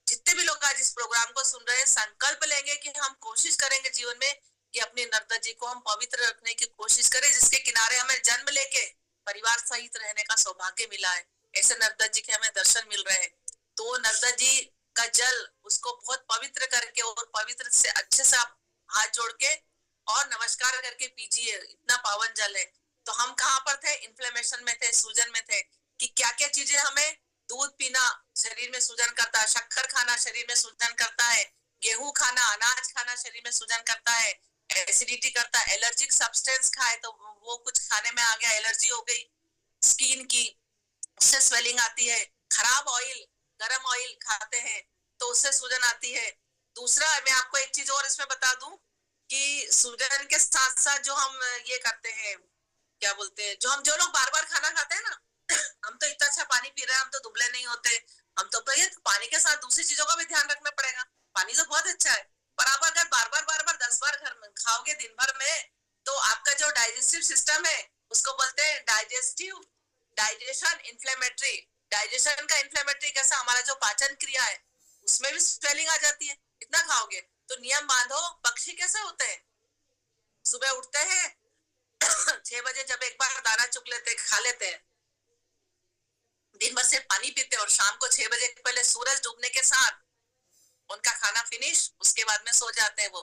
जितने भी लोग आज इस प्रोग्राम को सुन रहे हैं, संकल्प लेंगे कि हम कोशिश करेंगे जीवन में कि अपनी नर्मदा जी को हम पवित्र रखने की कोशिश करें, जिसके किनारे हमें जन्म लेके परिवार सहित रहने का सौभाग्य मिला है। ऐसे नर्मदा जी के हमें दर्शन मिल रहे हैं। तो नर्मदा जी का जल उसको बहुत पवित्र करके और पवित्र से अच्छे से आप हाथ जोड़ के और नमस्कार करके पीजिए, इतना पावन जल है। तो हम कहाँ पर थे? इन्फ्लेमेशन में थे, सूजन में थे, कि क्या क्या चीजें हमें, दूध पीना शरीर में सूजन करता है, शक्कर खाना शरीर में सूजन करता है, गेहूं खाना, अनाज खाना शरीर में सूजन करता है, एसिडिटी करता है, एलर्जिक सब्सटेंस खाए तो वो कुछ खाने में आ गया, एलर्जी हो गई स्किन की, उससे स्वेलिंग आती है। खराब ऑयल, गरम ऑयल खाते हैं तो उससे सूजन आती है। दूसरा, मैं आपको एक चीज और इसमें बता दूं कि सूजन के साथ साथ जो हम ये करते हैं, क्या बोलते हैं, जो लोग बार बार खाना खाते हैं ना, हम तो इतना अच्छा पानी पी रहे हैं, हम तो दुबले नहीं होते, हम तो भैया पानी के साथ दूसरी चीजों का भी ध्यान रखना पड़ेगा। पानी तो बहुत अच्छा है, पर आप अगर बार बार 10 बार घर में खाओगे दिन भर में, तो आपका जो डाइजेस्टिव सिस्टम है उसको बोलते हैं डाइजेशन इन्फ्लेमेटरी। डाइजेशन का इन्फ्लेमेटरी कैसा, हमारा जो पाचन क्रिया है उसमें भी स्वेलिंग आ जाती है इतना खाओगे। तो नियम बांधो। पक्षी कैसे होते हैं? सुबह उठते हैं 6 बजे, जब एक बार दाना चुग लेते खा लेते हैं, दिन भर से पानी पीते हैं, और शाम को 6 बजे पहले सूरज डूबने के साथ उनका खाना फिनिश, उसके बाद में सो जाते हैं वो।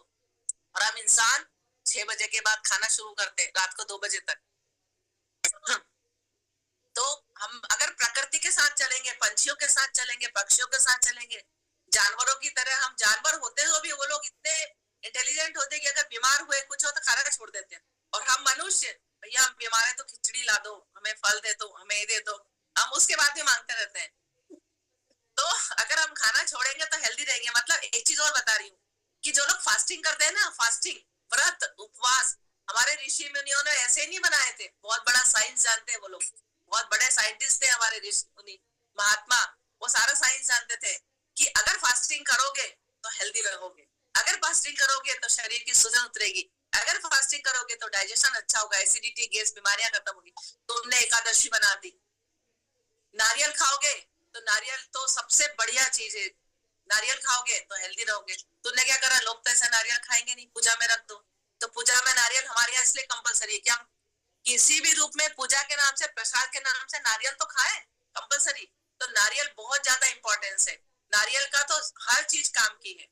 और हम इंसान 6 बजे के बाद खाना शुरू करते हैं रात को 2 बजे तक। तो हम अगर प्रकृति के साथ चलेंगे, पंछियों के साथ चलेंगे, पक्षियों के साथ चलेंगे, जानवरों की तरह, हम जानवर होते हुए भी वो लोग इतने इंटेलिजेंट होते कि अगर बीमार हुए कुछ हो तो खाना छोड़ देते हैं। और हम मनुष्य, भैया हम बीमार है तो खिचड़ी ला दो, हमें फल दे दो, हमें ये दे दो, हम उसके बाद भी मांगते रहते हैं। तो अगर हम खाना छोड़ेंगे तो हेल्दी रहेंगे। मतलब एक चीज और बता रही हूँ कि जो लोग फास्टिंग करते हैं ना, फास्टिंग, व्रत, उपवास, हमारे ऋषि मुनियों ने ऐसे नहीं बनाए थे। बहुत बड़ा साइंस जानते हैं वो लोग, बहुत बड़े साइंटिस्ट थे हमारे ऋषि मुनि महात्मा, वो सारा साइंस जानते थे कि अगर फास्टिंग करोगे तो हेल्दी रहोगे, अगर फास्टिंग करोगे तो शरीर की सूजन उतरेगी, अगर फास्टिंग करोगे तो डाइजेशन अच्छा होगा, एसिडिटी, गैस, बीमारियां खत्म होगी। तो उन्होंने एकादशी बना दी। नारियल खाओगे तो, नारियल तो सबसे बढ़िया चीज है, नारियल खाओगे तो हेल्दी रहोगे। तूने क्या करा, लोग तो ऐसे नारियल खाएंगे नहीं, पूजा में रख दो। तो पूजा में नारियल हमारे यहाँ इसलिए कंपलसरी है कि हम किसी भी रूप में पूजा के नाम से, प्रसाद के नाम से नारियल तो खाए कंपलसरी। तो नारियल बहुत ज्यादा इंपॉर्टेंस है, नारियल का तो हर चीज काम की है।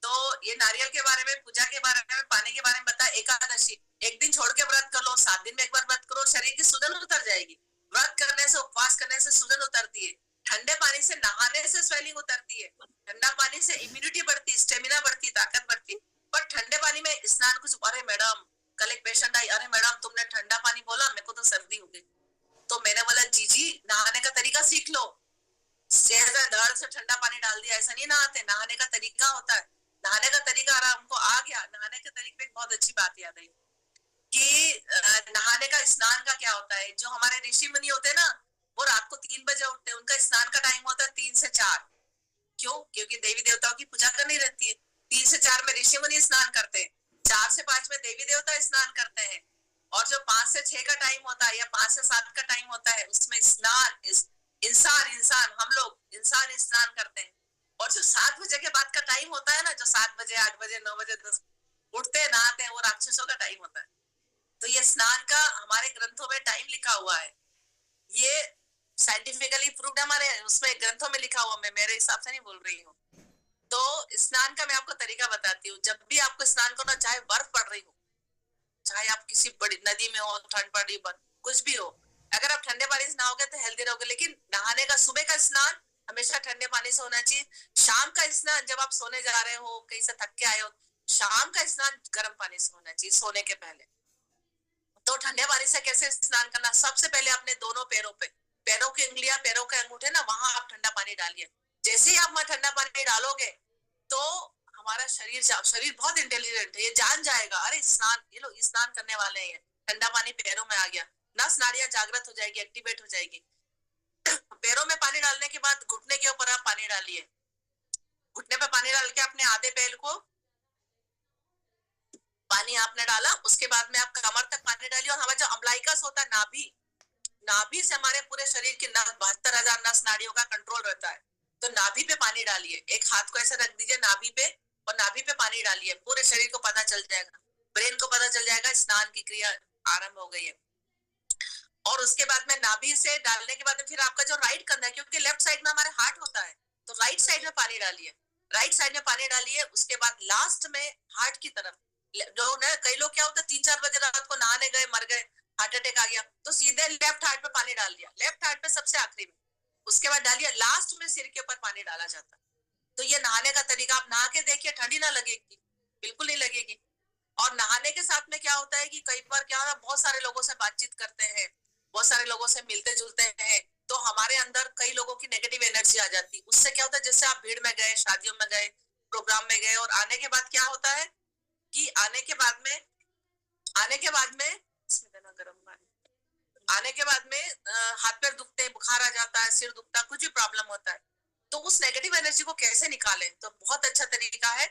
तो ये नारियल के बारे में, पूजा के बारे में, पानी के बारे में बता। एकादशी, एक दिन छोड़ के व्रत कर लो, 7 दिन में एक बार व्रत करो, शरीर की सूजन उतर जाएगी। व्रत करने से, उपवास करने से सूजन उतरती है। ठंडे पानी से नहाने से स्वेलिंग उतरती है। ठंडा पानी से इम्यूनिटी बढ़ती, स्टेमिना बढ़ती, ताकत बढ़ती। पर ठंडे पानी में स्नान, कुछ, अरे मैडम कल एक पेशेंट आई, अरे मैडम तुमने ठंडा पानी बोला, मेरे को तो सर्दी हो गई। तो मैंने बोला जी नहाने का तरीका सीख लो। धड़ से ठंडा पानी डाल दिया, ऐसा नहीं नहाते, नहाने का तरीका होता है। नहाने का तरीका हमको आ गया। नहाने के तरीके में बहुत अच्छी बात याद आई कि नहाने का, स्नान का क्या होता है। जो हमारे ऋषि मुनि होते हैं ना, वो रात को 3 बजे उठते हैं, उनका स्नान का टाइम होता है 3 से 4। क्यों? क्योंकि देवी देवताओं की पूजा करनी रहती है। 3 से 4 में ऋषि मुनि स्नान करते हैं, 4 से 5 में देवी देवता स्नान करते हैं। और जो 5 से 6 का टाइम होता है या 5 से 7 का टाइम होता है, उसमें स्नान इंसान इंसान हम लोग इंसान स्नान करते हैं। और जो 7 बजे के बाद का टाइम होता है ना, जो 7 बजे 8 बजे 9 बजे 10 उठते हैं नहाते हैं, वो राक्षसों का टाइम होता है। तो ये स्नान का हमारे ग्रंथों में टाइम लिखा हुआ है, ये साइंटिफिकली प्रूव्ड हमारे उसमें ग्रंथों में लिखा हुआ, मैं मेरे हिसाब से नहीं बोल रही हूँ। तो स्नान का मैं आपको तरीका बताती हूँ। जब भी आपको स्नान करना, चाहे बर्फ पड़ रही हो, चाहे आप किसी बड़ी नदी में हो, ठंड पड़ रही, कुछ भी हो, अगर आप ठंडे पानी से नहाओगे तो हेल्दी रहोगे। लेकिन नहाने का सुबह का स्नान हमेशा ठंडे पानी से होना चाहिए। शाम का स्नान जब आप सोने जा रहे हो, कहीं से थक के आए हो, शाम का स्नान गर्म पानी से होना चाहिए सोने के पहले। तो ठंडे पानी से कैसे स्नान करना, सबसे पहले अपने दोनों पैरों पे, पैरों की उंगलियां, पैरों के अंगूठे ना, वहां आप ठंडा पानी डालिए। जैसे ही आप वहां ठंडा पानी डालोगे तो हमारा शरीर बहुत इंटेलिजेंट है, ये जान जाएगा अरे स्नान, ये लोग स्नान करने वाले हैं, ठंडा पानी पैरों में आ गया, नस नाड़ियां जागृत हो जाएगी, एक्टिवेट हो जाएगी। पैरों में पानी डालने के बाद घुटने के ऊपर आप पानी डालिए। घुटने पे पानी डाल के अपने आधे पैर को पानी आपने डाला, उसके बाद में आप कमर तक पानी डालिए। और हमारा जो अम्बलाइकस होता है, नाभि, नाभि से हमारे पूरे शरीर की 72,000 नस नाड़ियों का कंट्रोल रहता है। तो नाभि पे पानी डालिए, एक हाथ को ऐसे रख दीजिए नाभि पे, और नाभि पे पानी डालिए, पूरे शरीर को पता चल जाएगा, ब्रेन को पता चल जाएगा स्नान की क्रिया आरंभ हो गई है। और उसके बाद में नाभि से डालने के बाद में फिर आपका जो राइट कंधा है, क्योंकि लेफ्ट साइड में हमारे हार्ट होता है, तो राइट साइड में पानी डालिए, राइट साइड में पानी डालिए। उसके बाद लास्ट में हार्ट की तरफ, जो ना कई लोग क्या होता है 3-4 बजे रात को नहाने गए, मर गए, हार्ट अटैक आ गया, तो सीधे लेफ्ट हार्ट पे पानी डाल दिया, लेफ्ट हार्ट पे सबसे आखिरी में, उसके बाद डालिए लास्ट में सिर के ऊपर पानी डाला जाता है। तो ये नहाने का तरीका, आप नहा के देखिए, ठंडी ना लगेगी, बिल्कुल नहीं लगेगी। और नहाने के साथ में क्या होता है कि कई बार क्या होता है, बहुत सारे लोगों से बातचीत करते हैं, बहुत सारे लोगों से मिलते जुलते हैं, तो हमारे अंदर कई लोगों की नेगेटिव एनर्जी आ जाती है। उससे क्या होता है, जैसे आप भीड़ में गए, शादियों में गए, प्रोग्राम में गए, और आने के बाद क्या होता है कि आने के बाद में इसमें देना गर्म पानी, आने के बाद में हाथ पैर दुखते हैं, बुखार आ जाता है, सिर दुखता है, कुछ भी प्रॉब्लम होता है। तो उस नेगेटिव एनर्जी को कैसे निकालें, तो बहुत अच्छा तरीका है।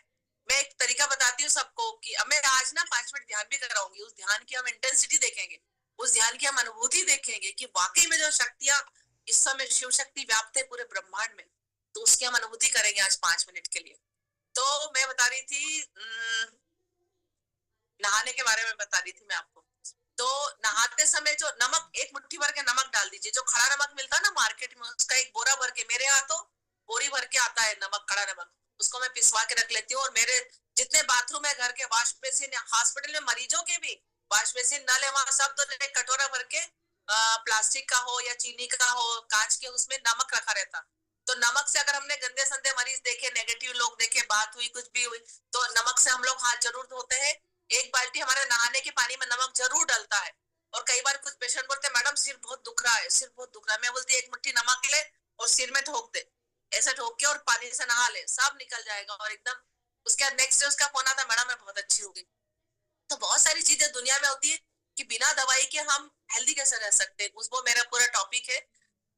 मैं एक तरीका बताती हूँ सबको कि मैं आज ना 5 मिनट ध्यान भी कराऊंगी। उस ध्यान की हम इंटेंसिटी देखेंगे, उस ध्यान की हम अनुभूति देखेंगे कि वाकई में जो शक्तियां इस समय शिव शक्ति व्याप्त है पूरे ब्रह्मांड में, तो उसकी हम अनुभूति करेंगे आज 5 मिनट के लिए। तो मैं बता रही थी नहाने के बारे में बता रही थी मैं आपको। तो नहाते समय जो नमक, एक मुट्ठी भर के नमक डाल दीजिए, जो खड़ा नमक मिलता है ना मार्केट में, उसका एक बोरा भर के, मेरे यहाँ तो बोरी भर के आता है नमक, खड़ा नमक, उसको मैं पिसवा के रख लेती हूँ। और मेरे जितने बाथरूम है घर के, वॉश बेसिन, हॉस्पिटल में मरीजों के भी वॉश बेसिन नल है, वहां सब तो एक कटोरा भर के प्लास्टिक का हो या चीनी का हो, कांच के, उसमें नमक रखा रहता। तो नमक से अगर हमने गंदे संदे मरीज देखे, नेगेटिव लोग देखे, बात हुई, कुछ भी हुई, तो नमक से हम लोग हाथ जरूर धोते हैं। एक बाल्टी हमारे नहाने के पानी में नमक जरूर डलता है। और कई बार कुछ पेशेंट बोलते हैं मैडम सिर बहुत दुख रहा है, सिर बहुत दुख रहा है, मैं बोलती एक मुट्ठी नमक ले और सिर में ठोक दे, ऐसे ठोक के और पानी से नहा ले, सब निकल जाएगा। और एकदम उसके बाद नेक्स्ट डे उसका फोन आता है, मैडम मैं बहुत अच्छी हो गई। तो बहुत सारी चीजें दुनिया में होती है कि बिना दवाई के हम हेल्दी कैसे रह सकते हैं, वो मेरा पूरा टॉपिक है।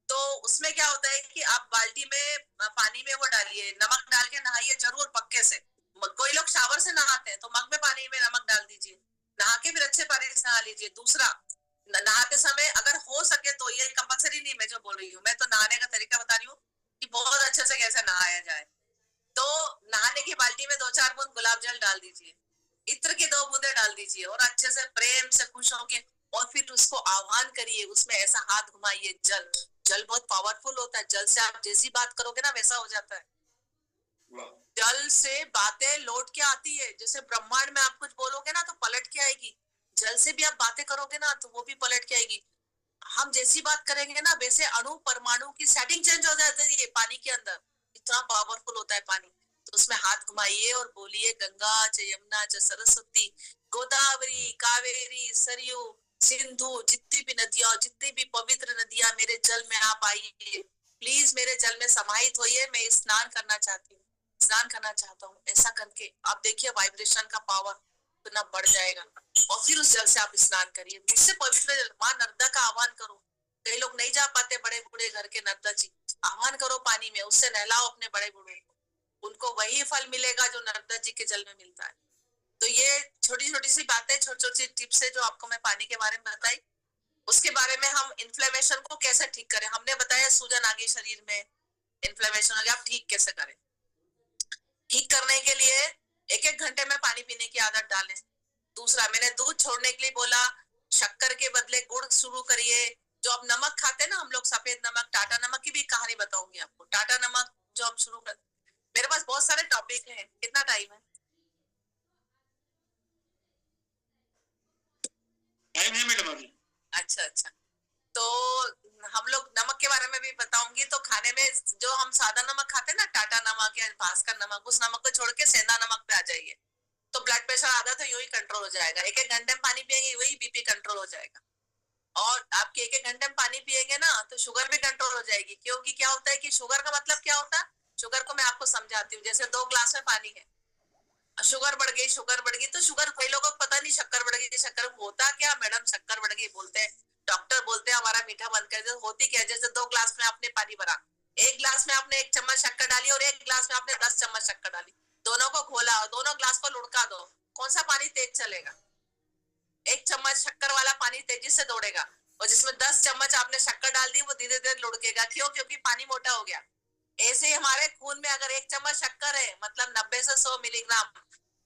तो उसमें क्या होता है कि आप बाल्टी में पानी में वो डालिए, नमक डाल के नहाइए जरूर पक्के से। कोई लोग शावर से नहाते हैं तो मग में पानी में नमक डाल दीजिए, नहा के फिर अच्छे पानी से नहा लीजिए। दूसरा, नहाते समय अगर हो सके तो, ये कंपल्सरी नहीं मैं जो बोल रही हूँ, मैं तो नहाने का तरीका बता रही हूँ कि बहुत अच्छे से कैसे नहाया जाए। तो नहाने की बाल्टी में 2-4 बूंद गुलाब जल डाल दीजिए, इत्र की 2 बूंदे डाल दीजिए, और अच्छे से प्रेम से खुश होके, और फिर उसको आह्वान करिए, उसमें ऐसा हाथ घुमाइए। जल, जल बहुत पावरफुल होता है, जल से आप जैसी बात करोगे ना वैसा हो जाता है। जल से बातें लौट के आती है, जैसे ब्रह्मांड में आप कुछ बोलोगे ना तो पलट के आएगी, जल से भी आप बातें करोगे ना तो वो भी पलट के आएगी। हम जैसी बात करेंगे ना वैसे अणु परमाणु की सेटिंग चेंज हो जाती है पानी के अंदर, इतना पावरफुल होता है पानी। तो उसमें हाथ घुमाइए और बोलिए गंगा च यमुना च सरस्वती गोदावरी कावेरी सरयू सिंधु, जितनी भी नदियां, जितनी भी पवित्र नदियां, मेरे जल में आप आइए, प्लीज मेरे जल में समाहित होइए, मैं स्नान करना चाहती हूँ, स्नान करना चाहता हूँ। ऐसा करके आप देखिए वाइब्रेशन का पावर कितना बढ़ जाएगा। और फिर उस जल से आप स्नान करिए, मुझसे पवित्र जल, माँ नर्मदा का आह्वान करो। कई लोग नहीं जा पाते बड़े बूढ़े घर के, नर्मदा जी आह्वान करो पानी में, उससे नहलाओ अपने बड़े बूढ़े को, उनको वही फल मिलेगा जो नर्मदा जी के जल में मिलता है। तो ये छोटी छोटी सी बातें, छोटी छोटी टिप्स है जो आपको मैं पानी के बारे में बताई। उसके बारे में हम इन्फ्लेमेशन को कैसे ठीक करें, हमने बताया सूजन आ गई शरीर में, इन्फ्लेमेशन हो गया, आप ठीक कैसे करें। ठीक करने के लिए 1-1 घंटे में पानी पीने की आदत डालें। दूसरा, मैंने दूध छोड़ने के लिए बोला, शक्कर के बदले गुड़ शुरू करिए। जो आप नमक खाते हैं ना हम लोग, सफेद नमक, टाटा नमक की भी कहानी बताऊंगी आपको। टाटा नमक जो हम शुरू कर, मेरे पास बहुत सारे टॉपिक हैं, कितना टाइम है? टाइम है मैडम अभी। अच्छा अच्छा, तो हम लोग नमक के बारे में भी बताऊंगी। तो खाने में जो हम सादा नमक खाते हैं ना, टाटा नमक या भास्कर नमक, उस नमक को छोड़ के सेंधा नमक पे आ जाइए, तो ब्लड प्रेशर आधा तो यूं ही कंट्रोल हो जाएगा। 1-1 घंटे में पानी पिएंगे वही बीपी कंट्रोल हो जाएगा। और आपके 1-1 घंटे में पानी पिएंगे ना तो शुगर भी कंट्रोल हो जाएगी। क्योंकि क्या होता है कि शुगर का मतलब क्या होता है, शुगर को मैं आपको समझाती हूँ। जैसे 2 ग्लास में पानी है, शुगर बढ़ गई, शुगर बढ़ गई, तो शुगर, कई लोगों को पता नहीं शक्कर बढ़ गई, शक्कर होता क्या मैडम, शक्कर बढ़ गई बोलते हैं, डॉक्टर बोलते हैं हमारा मीठा बंद कर दे। होती क्या, जैसे 2 ग्लास में आपने पानी भरा, 1 ग्लास में आपने 1 चम्मच शक्कर डाली और 1 ग्लास में आपने 10 चम्मच शक्कर डाली, दोनों को घोला और दोनों ग्लास को लुढ़का दो, कौन सा पानी तेज चलेगा? 1 चम्मच शक्कर वाला पानी तेजी से दौड़ेगा, और जिसमें 10 चम्मच आपने शक्कर डाल दी वो धीरे धीरे लुढ़केगा। क्यों? क्योंकि पानी मोटा हो गया। ऐसे ही हमारे खून में अगर 1 चम्मच शक्कर है, मतलब 90 से 100 मिलीग्राम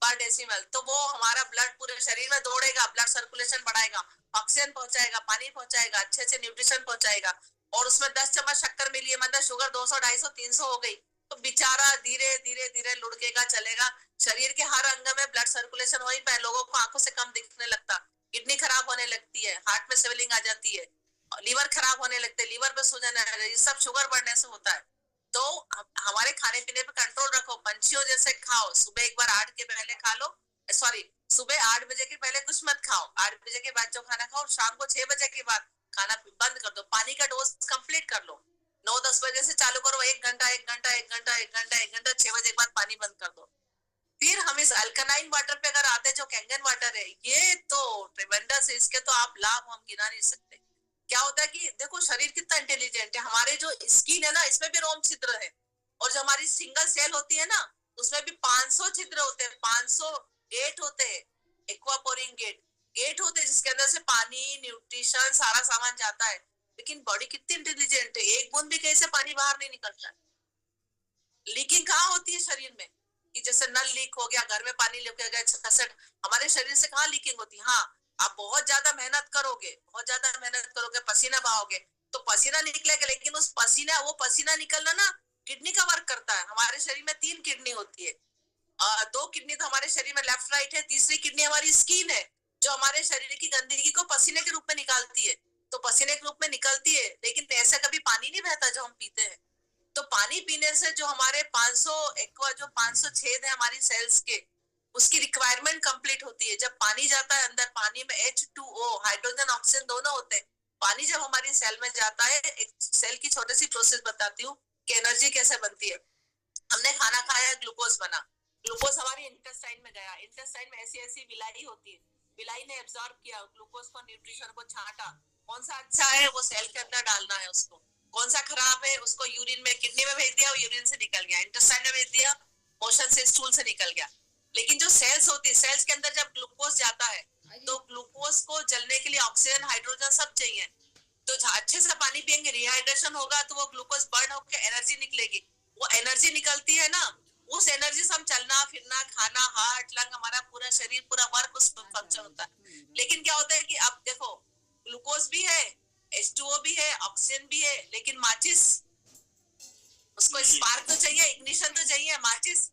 पर डेसिमल, तो वो हमारा ब्लड पूरे शरीर में दौड़ेगा, ब्लड सर्कुलेशन बढ़ाएगा, ऑक्सीजन पहुंचाएगा, पानी पहुंचाएगा, अच्छे से न्यूट्रिशन पहुंचाएगा। और उसमें 10 चम्मच शक्कर मिली है, मतलब शुगर 200, 250, 300 हो गई, तो बेचारा धीरे धीरे धीरे लुढ़केगा, चलेगा। शरीर के हर अंग में ब्लड सर्कुलेशन हो ही पाए। लोगों को आंखों से कम दिखने लगता, किडनी खराब होने लगती है, हार्ट में स्वेलिंग आ जाती है, लीवर खराब होने लगते हैं, लीवर पे सूजन आ जाती है, ये सब शुगर बढ़ने से होता है। तो हमारे खाने पीने पे कंट्रोल रखो, पंछियों जैसे खाओ, सुबह एक बार 8 के पहले खा लो, सॉरी, सुबह 8 बजे के पहले कुछ मत खाओ, 8 बजे के बाद जो खाना खाओ, शाम को 6 बजे के बाद खाना बंद कर दो, पानी का डोज कंप्लीट कर लो। 9-10 बजे से चालू करो, 1 घंटा 1 घंटा 1 घंटा 1 घंटा 1 घंटा, 6 बजे के बाद पानी बंद कर दो। फिर हम इस अल्कलाइन वाटर पे अगर आते हैं, जो कैंगन वाटर है, ये तो ट्रिमेंडस है, इसके तो आप लाभ हम गिना नहीं सकते। क्या होता है कि देखो शरीर कितना इंटेलिजेंट है, हमारे जो स्किन है ना इसमें भी रोम छिद्र है, और जो हमारी सिंगल सेल होती है ना उसमें भी 500 छिद्र होते हैं, 500 गेट होते हैं, एक्वापोरिंग गेट, गेट होते हैं जिसके अंदर से पानी, न्यूट्रिशन, सारा सामान जाता है। लेकिन बॉडी कितनी इंटेलिजेंट है, एक बूंद भी कहीं से पानी बाहर नहीं निकलता है। लीकिंग कहाँ होती है शरीर में, कि जैसे नल लीक हो गया, घर में पानी लीक हो गया, हमारे शरीर से कहाँ लीकिंग होती है? हाँ, आप बहुत ज्यादा मेहनत करोगे, बहुत ज्यादा मेहनत करोगे, पसीना बहाओगे तो पसीना निकलेगा, लेकिन उस पसीना, वो पसीना निकलना ना किडनी का वर्क करता है। हमारे शरीर में 3 किडनी होती है, 2 किडनी तो हमारे शरीर में लेफ्ट राइट है, तीसरी किडनी हमारी स्किन है, जो हमारे शरीर की गंदगी को पसीने के रूप में निकालती है। तो पसीने के रूप में निकलती है, लेकिन ऐसा कभी पानी नहीं बहता जो हम पीते हैं। तो पानी पीने से जो हमारे 500 एक्वा, जो 500 छेद है हमारी सेल्स के, उसकी रिक्वायरमेंट कंप्लीट होती है। जब पानी जाता है अंदर, पानी में H2O, हाइड्रोजन ऑक्सीजन दोनों होते हैं। पानी जब हमारी सेल में जाता है, एक सेल की छोटी सी प्रोसेस बताती हूँ कि एनर्जी कैसे बनती है। हमने खाना खाया, ग्लूकोज बना, ग्लूकोज हमारी इंटेस्टाइन में गया, इंटेस्टाइन में ऐसी ऐसी विलाई होती है, विलाई ने एब्जॉर्ब किया ग्लूकोज को, न्यूट्रिशन को छाटा, कौन सा अच्छा है वो सेल के अंदर डालना है उसको, कौन सा खराब है उसको यूरिन में, किडनी में भेज दिया, वो यूरिन से निकल गया, इंटेस्टाइन में भेज दिया, मोशन से, स्टूल से निकल गया। लेकिन जो सेल्स होती है, सेल्स के अंदर जब ग्लूकोज जाता है तो ग्लूकोज को जलने के लिए ऑक्सीजन, हाइड्रोजन सब चाहिए। तो अच्छे से पानी पियेंगे, रिहाइड्रेशन होगा, तो वो ग्लूकोज बर्न होकर एनर्जी निकलेगी। वो एनर्जी निकलती है ना, उस एनर्जी से हम चलना फिरना, खाना, हार्ट, लंग, हमारा पूरा शरीर, पूरा वर्क उस फंक्शन होता है। लेकिन क्या होता है कि अब देखो, ग्लूकोज भी है, H2O भी है, ऑक्सीजन भी है, लेकिन माचिस, उसको स्पार्क तो चाहिए, इग्निशन तो चाहिए। माचिस,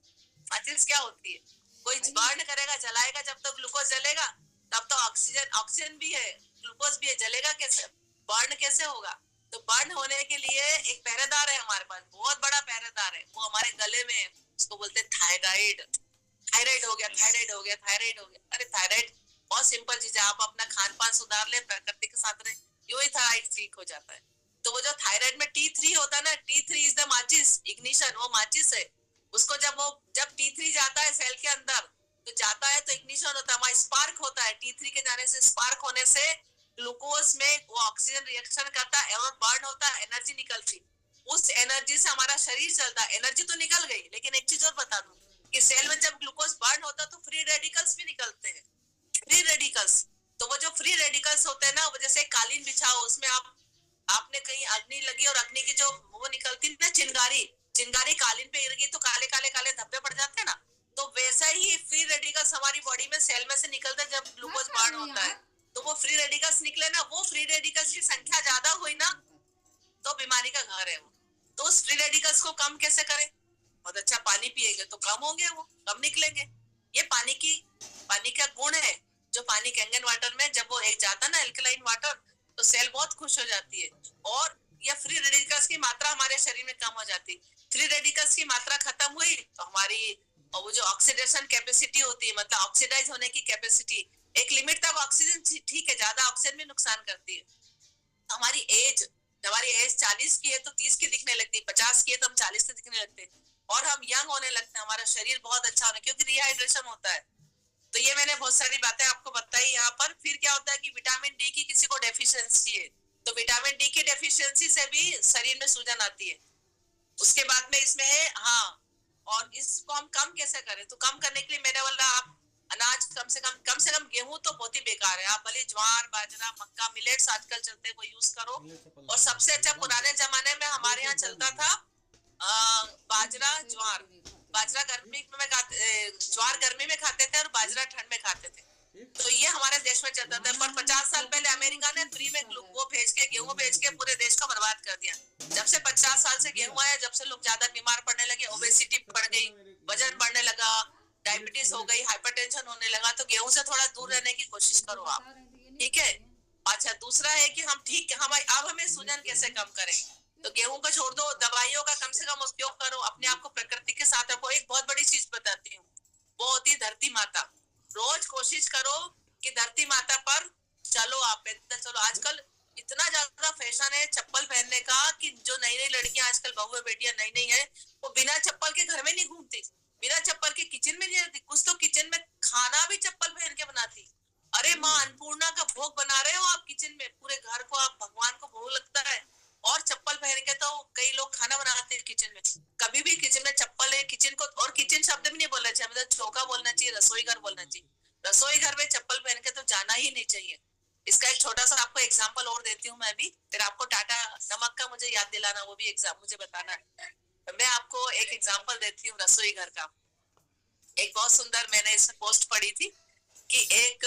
माचिस क्या होती है, कोई बर्न करेगा, जलाएगा, जब तक ग्लूकोज जलेगा तब तो ऑक्सीजन, ऑक्सीजन भी है, ग्लूकोज भी है, जलेगा कैसे, बर्न कैसे होगा? तो बर्न होने के लिए एक पहरेदार है हमारे पास, बहुत बड़ा पहरेदार है, वो हमारे गले में, उसको बोलते हैं थायराइड। थायराइड हो गया, थायराइड हो गया, थायराइड हो गया, अरे थायराइड बहुत सिंपल चीज है, आप अपना खान पान सुधार ले, प्रकृति के साथ रहे, यूं ही थायराइड ठीक हो जाता है। तो वो जो थायराइड में T3 होता है ना, T3 इज द माचिस, इग्निशन, वो माचिस है। उसको जब T3 जाता है सेल के अंदर, तो जाता है तो इग्निशन होता है, वहां स्पार्क होता है, T3 के जाने से, स्पार्क होने से ग्लूकोज में वो ऑक्सीजन रिएक्शन करता है और बर्न होता है, एनर्जी निकलती, उस एनर्जी से हमारा शरीर चलता है। एनर्जी तो निकल गई, लेकिन एक चीज और बता दूं, कि सेल में जब ग्लूकोज बर्न होता है तो फ्री रेडिकल्स भी निकलते हैं। फ्री रेडिकल्स, तो वो जो फ्री रेडिकल्स होते हैं ना, वो जैसे कालीन बिछाओ, उसमें आपने कहीं अग्नि लगी और अग्नि की जो वो निकलती है ना चिंगारी, चिंगारी कालीन पे गिर गई तो काले काले काले धब्बे पड़ जाते हैं ना, तो वैसा ही फ्री रेडिकल्स हमारी बॉडी में सेल में से निकलते हैं जब ग्लूकोज बर्न होता है। तो वो फ्री रेडिकल्स निकले ना, वो फ्री रेडिकल्स की संख्या ज्यादा हुई ना, तो बीमारी का घर है वो। तो उस फ्री रेडिकल्स को कम कैसे करें? बहुत अच्छा पानी पिएंगे तो कम होंगे, वो कम निकलेंगे। ये पानी का गुण है। जो पानी कैंगन वाटर में जब वो एक जाता ना एल्कलाइन वाटर, तो सेल बहुत खुश हो जाती है और ये फ्री रेडिकल्स की मात्रा हमारे शरीर में कम हो जाती है। फ्री रेडिकल्स की मात्रा खत्म हुई तो हमारी वो जो ऑक्सीडेशन कैपेसिटी होती है, मतलब ऑक्सीडाइज होने की कैपेसिटी, एक लिमिट तक ऑक्सीजन ठीक है, ज्यादा ऑक्सीजन भी नुकसान करती है। तो हमारी एज 40 की है तो 30 की दिखने लगती है, 50 की है तो हम 40 से दिखने लगते हैं और हम यंग होने लगते हैं, हमारा शरीर बहुत अच्छा होना, क्योंकि रिहाइड्रेशन होता है। तो ये मैंने बहुत सारी बातें आपको बताई यहाँ पर। फिर क्या होता है कि विटामिन डी की किसी को डेफिशिएंसी है, तो विटामिन डी की डेफिशिएंसी से भी शरीर में सूजन आती है। उसके बाद में इसमें है हाँ, और इसको हम कम कैसे करें? तो कम करने के लिए मैंने बोला आप अनाज कम से कम गेहूं तो बहुत ही बेकार है, आप भले ज्वार बाजरा मक्का मिलेट्स आजकल चलते हैं वो यूज करो। और सबसे अच्छा पुराने जमाने में हमारे यहाँ चलता था बाजरा ज्वार। बाजरा गर्मी में ज्वार गर्मी में खाते थे और बाजरा ठंड में खाते थे। तो ये हमारे देश में चलता था, पर 50 साल पहले अमेरिका ने फ्री में वो भेज के गेहूं भेज के पूरे देश को बर्बाद कर दिया। जब से 50 साल से गेहूं आया, जब से लोग ज्यादा बीमार पड़ने लगे, ओबेसिटी बढ़ गई, वजन बढ़ने लगा, डायबिटीज हो गई, हाइपरटेंशन होने लगा। तो गेहूं से थोड़ा दूर रहने की कोशिश करो आप, ठीक है। अच्छा, दूसरा है कि अब हमें सूजन कैसे कम करें? तो गेहूं का छोड़ दो, दवाइयों का कम से कम उपयोग करो, अपने आप को प्रकृति के साथ रखो। एक बहुत बड़ी चीज बताती हूँ, वो होती धरती माता। रोज कोशिश करो कि धरती माता पर चलो, आप पैदल चलो। आजकल इतना ज्यादा फैशन है चप्पल पहनने का कि जो नई नई लड़कियां आजकल बहु बेटियां नई नई है, वो बिना चप्पल के घर में नहीं घूमती, बिना चप्पल के किचन में नहीं रहती, कुछ तो किचन में खाना भी चप्पल पहन के बनाती। अरे माँ अन्नपूर्णा का भोग बना रहे हो आप किचन में, पूरे घर को आप भगवान को भोग लगता है, और चप्पल पहन के तो कई लोग खाना बनाते हैं किचन में। कभी भी किचन में चप्पल है, किचन को, और किचन शब्द भी नहीं बोलना चाहिए, मतलब चौका बोलना चाहिए, रसोई घर बोलना चाहिए। रसोई घर में चप्पल पहन के तो जाना ही नहीं चाहिए। इसका एक छोटा सा आपको एग्जांपल और देती हूँ मैं भी, फिर आपको टाटा नमक का मुझे याद दिलाना, वो भी एग्जाम मुझे बताना है। मैं आपको एक एग्जांपल देती हूँ रसोई घर का। एक बहुत सुंदर मैंने इस पोस्ट पढ़ी थी कि एक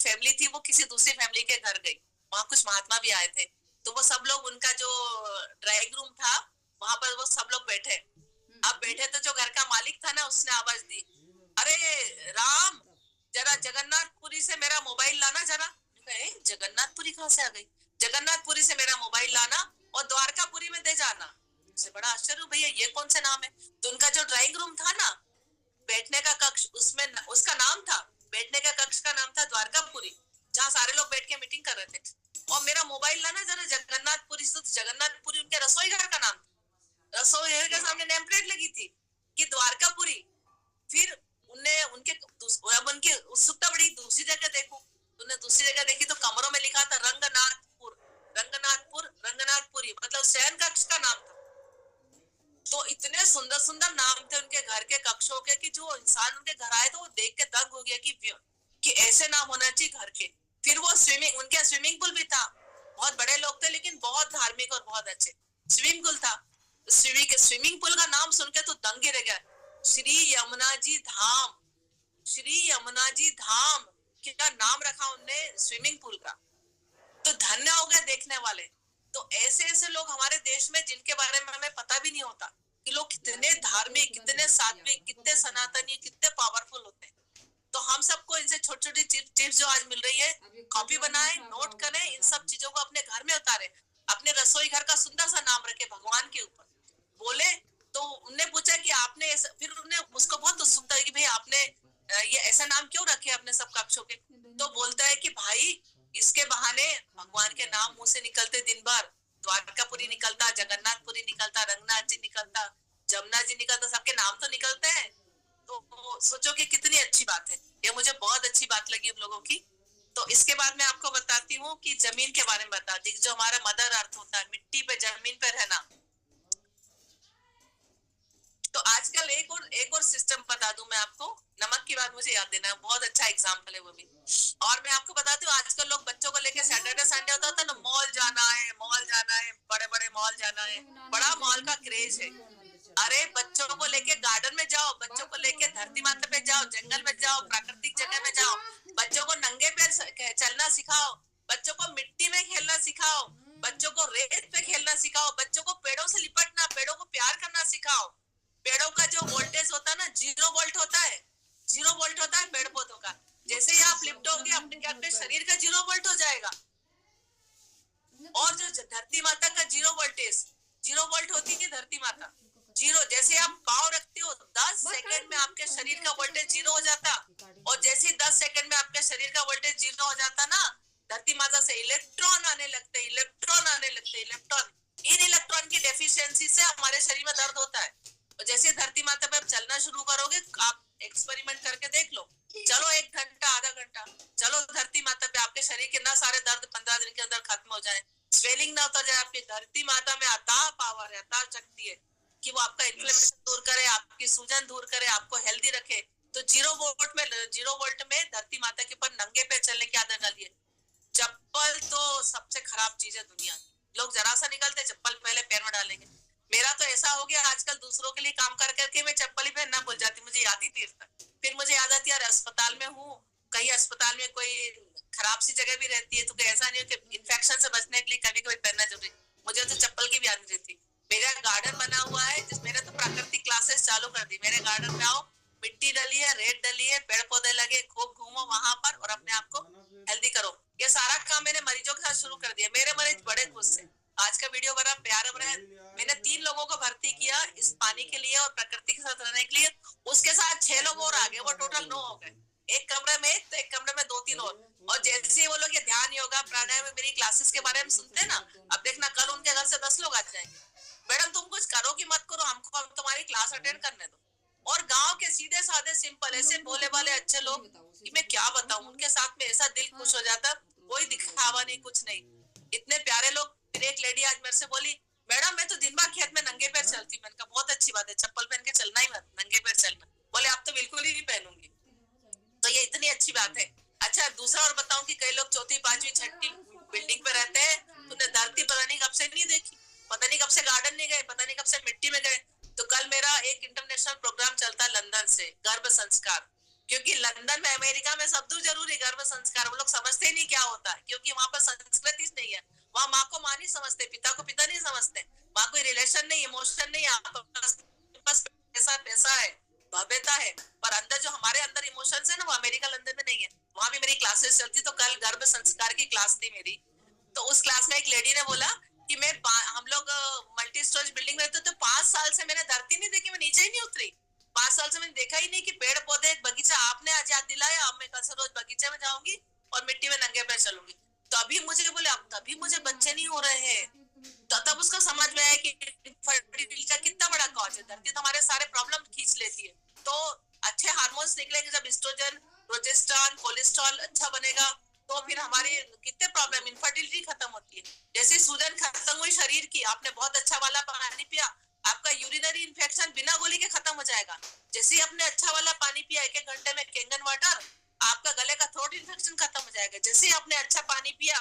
फैमिली थी, वो किसी दूसरी फैमिली के घर गई, वहां कुछ महात्मा भी आए थे। तो वो सब लोग, उनका जो ड्राइंग रूम था वहां पर वो सब लोग बैठे। अब बैठे तो जो घर का मालिक था ना, उसने आवाज दी, अरे राम, जरा जगन्नाथपुरी से मेरा मोबाइल लाना जरा। जगन्नाथपुरी कहाँ से आ गई? जगन्नाथपुरी से मेरा मोबाइल लाना और द्वारकापुरी में दे जाना। मुझे बड़ा आश्चर्य, भैया ये कौन से नाम है? तो उनका जो ड्राइंग रूम था ना, बैठने का कक्ष, उसमें उसका नाम था, बैठने का कक्ष का नाम था द्वारकापुरी, जहाँ सारे लोग बैठ के मीटिंग कर रहे थे। और मेरा मोबाइल लाना जरा जगन्नाथपुरी से। जगन्नाथपुरी उनके रसोई घर का नाम था। रसोई घर के सामने नेम प्लेट लगी थी कि द्वारकापुरी। फिर उनकी उत्सुकता बढ़ी, दूसरी जगह देखो। उन्हें दूसरी जगह देखी तो कमरों में लिखा था रंगनाथपुर, रंगनाथपुर, रंगनाथपुरी, मतलब शयन कक्ष का नाम था। तो इतने सुंदर सुंदर नाम थे उनके घर के कक्षों के कि जो इंसान उनके घर आए तो वो देख के दंग हो गया कि ऐसे नाम होना चाहिए घर के। फिर वो उनके स्विमिंग पूल भी था, बहुत बड़े लोग थे लेकिन बहुत धार्मिक और बहुत अच्छे। स्विमिंग पूल था, स्विमिंग पूल का नाम सुन के तो दंग ही रह गया, श्री यमुना जी धाम। श्री यमुना जी धाम, क्या नाम रखा उनने स्विमिंग पूल का। तो धन्य हो गए देखने वाले। तो ऐसे ऐसे लोग हमारे देश में, जिनके बारे में हमें पता भी नहीं होता कि लोग कितने धार्मिक, कितने सात्विक, कितने सनातनी, कितने पावरफुल होते हैं। तो हम सबको इनसे छोटी छोटी टिप्स जो आज मिल रही है, कॉपी बनाए, नोट करें, इन सब चीजों को अपने घर में उतारे, अपने रसोई घर का सुंदर सा नाम रखे भगवान के ऊपर। बोले तो उनने पूछा कि आपने फिर उन्हें उसको बहुत उत्सुकता है कि भाई आपने ये ऐसा नाम क्यों रखे अपने सब कक्षों के? तो बोलता है कि भाई इसके बहाने भगवान के नाम मुंह से निकलते दिन भर, द्वारकापुरी निकलता, जगन्नाथपुरी निकलता, रंगनाथ जी निकलता, जमुना जी निकलता, सबके नाम तो निकलते हैं। तो सोचो कि कितनी अच्छी बात है। ये मुझे बहुत अच्छी बात लगी उन लोगों की। तो इसके बाद मैं आपको बताती हूँ कि जमीन के बारे में बताती हूँ, जो हमारा मदर अर्थ होता है, मिट्टी पे, जमीन पे रहना। तो आजकल एक और सिस्टम बता दूं मैं आपको, नमक की बात मुझे याद देना है, बहुत अच्छा एग्जांपल है वो भी। और मैं आपको बताती हूँ, आजकल लोग बच्चों को लेके सैटरडे संडे होता था ना, मॉल जाना है, मॉल जाना है, बड़े बड़े मॉल जाना है, बड़ा मॉल का क्रेज है। अरे बच्चों को लेके गार्डन में जाओ, बच्चों को लेके धरती माता पे जाओ, जंगल में जाओ, प्राकृतिक जगह में जाओ, बच्चों को नंगे पैर चलना सिखाओ, बच्चों को मिट्टी में खेलना सिखाओ, बच्चों को रेत पे खेलना सिखाओ, बच्चों को पेड़ों से लिपटना, पेड़ों को प्यार करना सिखाओ। पेड़ों का जो वोल्टेज होता है ना, 0 वोल्ट होता है, 0 वोल्ट होता है पेड़ पौधों का। जैसे ही आप लिपटोगे अपने शरीर का 0 वोल्ट हो जाएगा। और जो धरती माता का 0 वोल्टेज, 0 वोल्ट होती है धरती माता, 0। जैसे आप पाँव रखते हो 10 सेकंड में आपके शरीर का वोल्टेज 0 हो जाता, और जैसे ही 10 सेकंड में आपके शरीर का वोल्टेज 0 हो जाता ना, धरती माता से इलेक्ट्रॉन आने लगते, इलेक्ट्रॉन आने लगते, इलेक्ट्रॉन। इन इलेक्ट्रॉन की डेफिशिएंसी से हमारे शरीर में दर्द होता है। और जैसे धरती माता पे आप चलना शुरू करोगे, आप एक्सपेरिमेंट करके देख लो, चलो 1 घंटा, आधा घंटा चलो धरती माता पे, आपके शरीर के ना सारे दर्द 15 दिन के अंदर खत्म हो जाए, स्वेलिंग ना उतर जाए। आपकी धरती माता में अथाह पावर है, अथाह शक्ति है कि वो आपका इन्फ्लेमेशन दूर करे, आपकी सूजन दूर करे, आपको हेल्दी रखे। तो 0 वोल्ट में धरती माता के ऊपर नंगे पैर चलने की आदत डालिए। चप्पल तो सबसे खराब चीज है दुनिया की। लोग जरा सा निकलते चप्पल पहले पैर में डालेंगे। मेरा तो ऐसा हो गया आजकल, दूसरों के लिए काम कर करके मैं चप्पल ही पहनना भूल जाती, मुझे याद ही नहीं रहता। फिर मुझे याद आती है यार अस्पताल में हूँ, कहीं अस्पताल में कोई खराब सी जगह भी रहती है, तो ऐसा नहीं हो कि इन्फेक्शन से बचने के लिए कभी कभी पहनना जरूरी। मुझे तो चप्पल की भी याद नहीं रहती। मेरा गार्डन बना हुआ है, जिस मेरे तो प्राकृतिक क्लासेस चालू कर दी। मेरे गार्डन में आओ, मिट्टी डली है, रेत डली है, पेड़ पौधे लगे, खूब घूमो वहां पर और अपने आप को हेल्दी करो। ये सारा काम मैंने मरीजों के साथ शुरू कर दिया। मेरे मरीज बड़े खुश हैं। आज का वीडियो बड़ा प्यारा बना है। मैंने 3 लोगों को भर्ती किया इस पानी के लिए और प्रकृति के साथ रहने के लिए। उसके साथ 6 लोग और आ गए, वो टोटल 9 हो गए। एक कमरे में एक, तो एक कमरे में 2-3 और जैसे वो लोग ये ध्यान, योगा, प्राणायाम मेरी क्लासेस के बारे में सुनते हैं ना, अब देखना कल उनके घर से 10 लोग आ जाएंगे। मैडम तुम कुछ करो कि मत करो, हमको हम तुम्हारी क्लास अटेंड करने दो। और गांव के सीधे साधे सिंपल ऐसे भोले भाले अच्छे लोग कि मैं क्या बताऊं, उनके साथ में ऐसा दिल खुश हो जाता, कोई दिखावा नहीं, कुछ नहीं, इतने प्यारे लोग। फिर एक लेडी आज मेरे से बोली, मैडम मैं तो दिन भर खेत में नंगे पैर चलती हूँ। मैंने कहा बहुत अच्छी बात है, चप्पल पहन के चलना ही मत, नंगे पैर चलना। बोले आप तो बिल्कुल ही नहीं पहनूंगी। तो ये इतनी अच्छी बात है। अच्छा दूसरा और बताऊं कि कई लोग 4th 5वीं 6ठी बिल्डिंग पे रहते हैं, तूने धरती पता नहीं कब से नहीं देखी, पता नहीं कब से गार्डन नहीं गए, पता नहीं कब से मिट्टी में गए। तो कल मेरा एक इंटरनेशनल प्रोग्राम चलता है लंदन से, गर्भ संस्कार। क्योंकि लंदन में, अमेरिका में सब दूर जरूरी गर्भ संस्कार, वो लोग समझते ही नहीं क्या होता है, क्योंकि वहां पर संस्कृति नहीं है। वहाँ माँ को माँ नहीं समझते, पिता को पिता नहीं समझते, वहाँ कोई रिलेशन नहीं, इमोशन नहीं है, बस पैसा पैसा है, भव्यता है। पर अंदर जो हमारे अंदर इमोशंस है ना, वो अमेरिका लंदन में नहीं है। वहां भी मेरी क्लासेस चलती। तो कल गर्भ संस्कार की क्लास थी मेरी। तो उस क्लास में एक लेडी ने बोला कि हम लोग मल्टी स्टोरेज बिल्डिंग में रहते, तो 5 साल से मैंने धरती नहीं देखी, मैं नीचे ही नहीं उतरी। 5 साल से मैंने देखा ही नहीं कि पेड़ पौधे, एक बगीचा आपने आज याद दिलाया। अब मैं कल से रोज बगीचे में जाऊंगी और मिट्टी में नंगे पैर चलूंगी। तभी मुझे बोले, अब तभी मुझे बच्चे नहीं हो रहे हैं। तो तब उसको समझ में आया कि फर्टिलिटी का कितना बड़ा कॉज है। धरती तो हमारे सारे प्रॉब्लम खींच लेती है। तो अच्छे हार्मोन्स निकलेंगे, जब एस्ट्रोजन, प्रोजेस्टेरॉन, कोलेस्ट्रॉल अच्छा बनेगा, तो फिर हमारी कितने प्रॉब्लम, इनफर्टिलिटी खत्म होती है। जैसे सूजन खत्म हुई शरीर की, आपने बहुत अच्छा वाला पानी पिया, आपका यूरिनरी इन्फेक्शन बिना गोली के खत्म हो जाएगा। जैसे ही आपने अच्छा वाला पानी पिया 1-1 घंटे में कैंगन वाटर, आपका गले का थ्रोट इन्फेक्शन खत्म हो जाएगा। जैसे ही आपने अच्छा पानी पिया,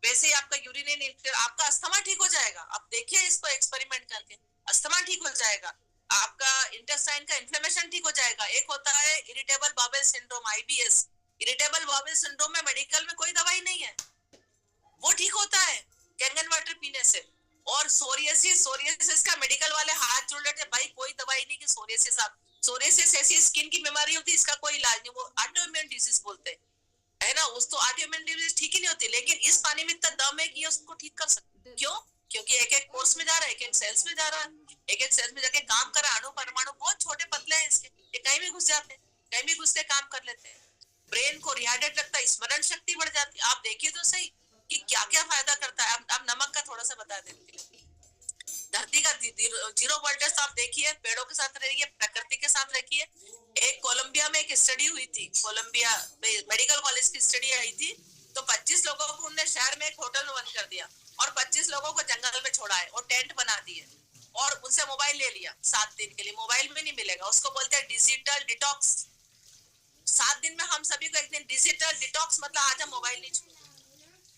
वैसे ही आपका यूरिनरी, आपका अस्थमा ठीक हो जाएगा। आप देखिए इसको एक्सपेरिमेंट करके, अस्थमा ठीक हो जाएगा, आपका इंटेस्टाइन का इन्फ्लेमेशन ठीक हो जाएगा। एक होता है irritable bowel syndrome, IBS। Irritable bowel syndrome में मेडिकल में कोई दवाई नहीं है, वो ठीक होता है कैंगन वाटर पीने से। और सोरियासिस का मेडिकल वाले हाथ जोड़ लेते भाई, कोई दवाई नहीं कि सोरियासिस ऐसी स्किन की बीमारी होती है, इसका कोई इलाज नहीं, वो ऑटोइम्यून डिजीज बोलते है ना। उस तो ऑटोइम्यून डिजीज ठीक ही नहीं होती, लेकिन इस पानी में इतना दम है कि उसको ठीक कर सकते। क्यों? क्योंकि एक कोर्स में जा रहा है, एक सेल्स में जा रहा है, एक सेल्स में जाके काम कर रहा है। अणु परमाणु बहुत छोटे पतले हैं इसके, ये कहीं भी घुस जाते हैं, कहीं भी घुस के काम कर लेते हैं। ब्रेन को रिहाइड्रेट रखता है, स्मरण शक्ति बढ़ जाती है। आप देखिए तो सही कि क्या क्या फायदा करता है। अब नमक का थोड़ा सा बता देती हूँ। धरती का 0 वोल्टेज तो आप देखिए, पेड़ों के साथ रहिए, प्रकृति के साथ रखिए। एक कोलंबिया में एक स्टडी हुई थी, कोलंबिया मेडिकल कॉलेज की स्टडी आई थी। तो 25 लोगों को उन्होंने शहर में एक होटल में बंद कर दिया और 25 लोगों को जंगल में छोड़ा है और टेंट बना दिए। और उनसे मोबाइल ले लिया 7 दिन के लिए, मोबाइल में नहीं मिलेगा, उसको बोलते हैं डिजिटल डिटॉक्स। 7 दिन में हम सभी को एक दिन डिजिटल डिटॉक्स, मतलब आज हम मोबाइल नहीं छूएंगे,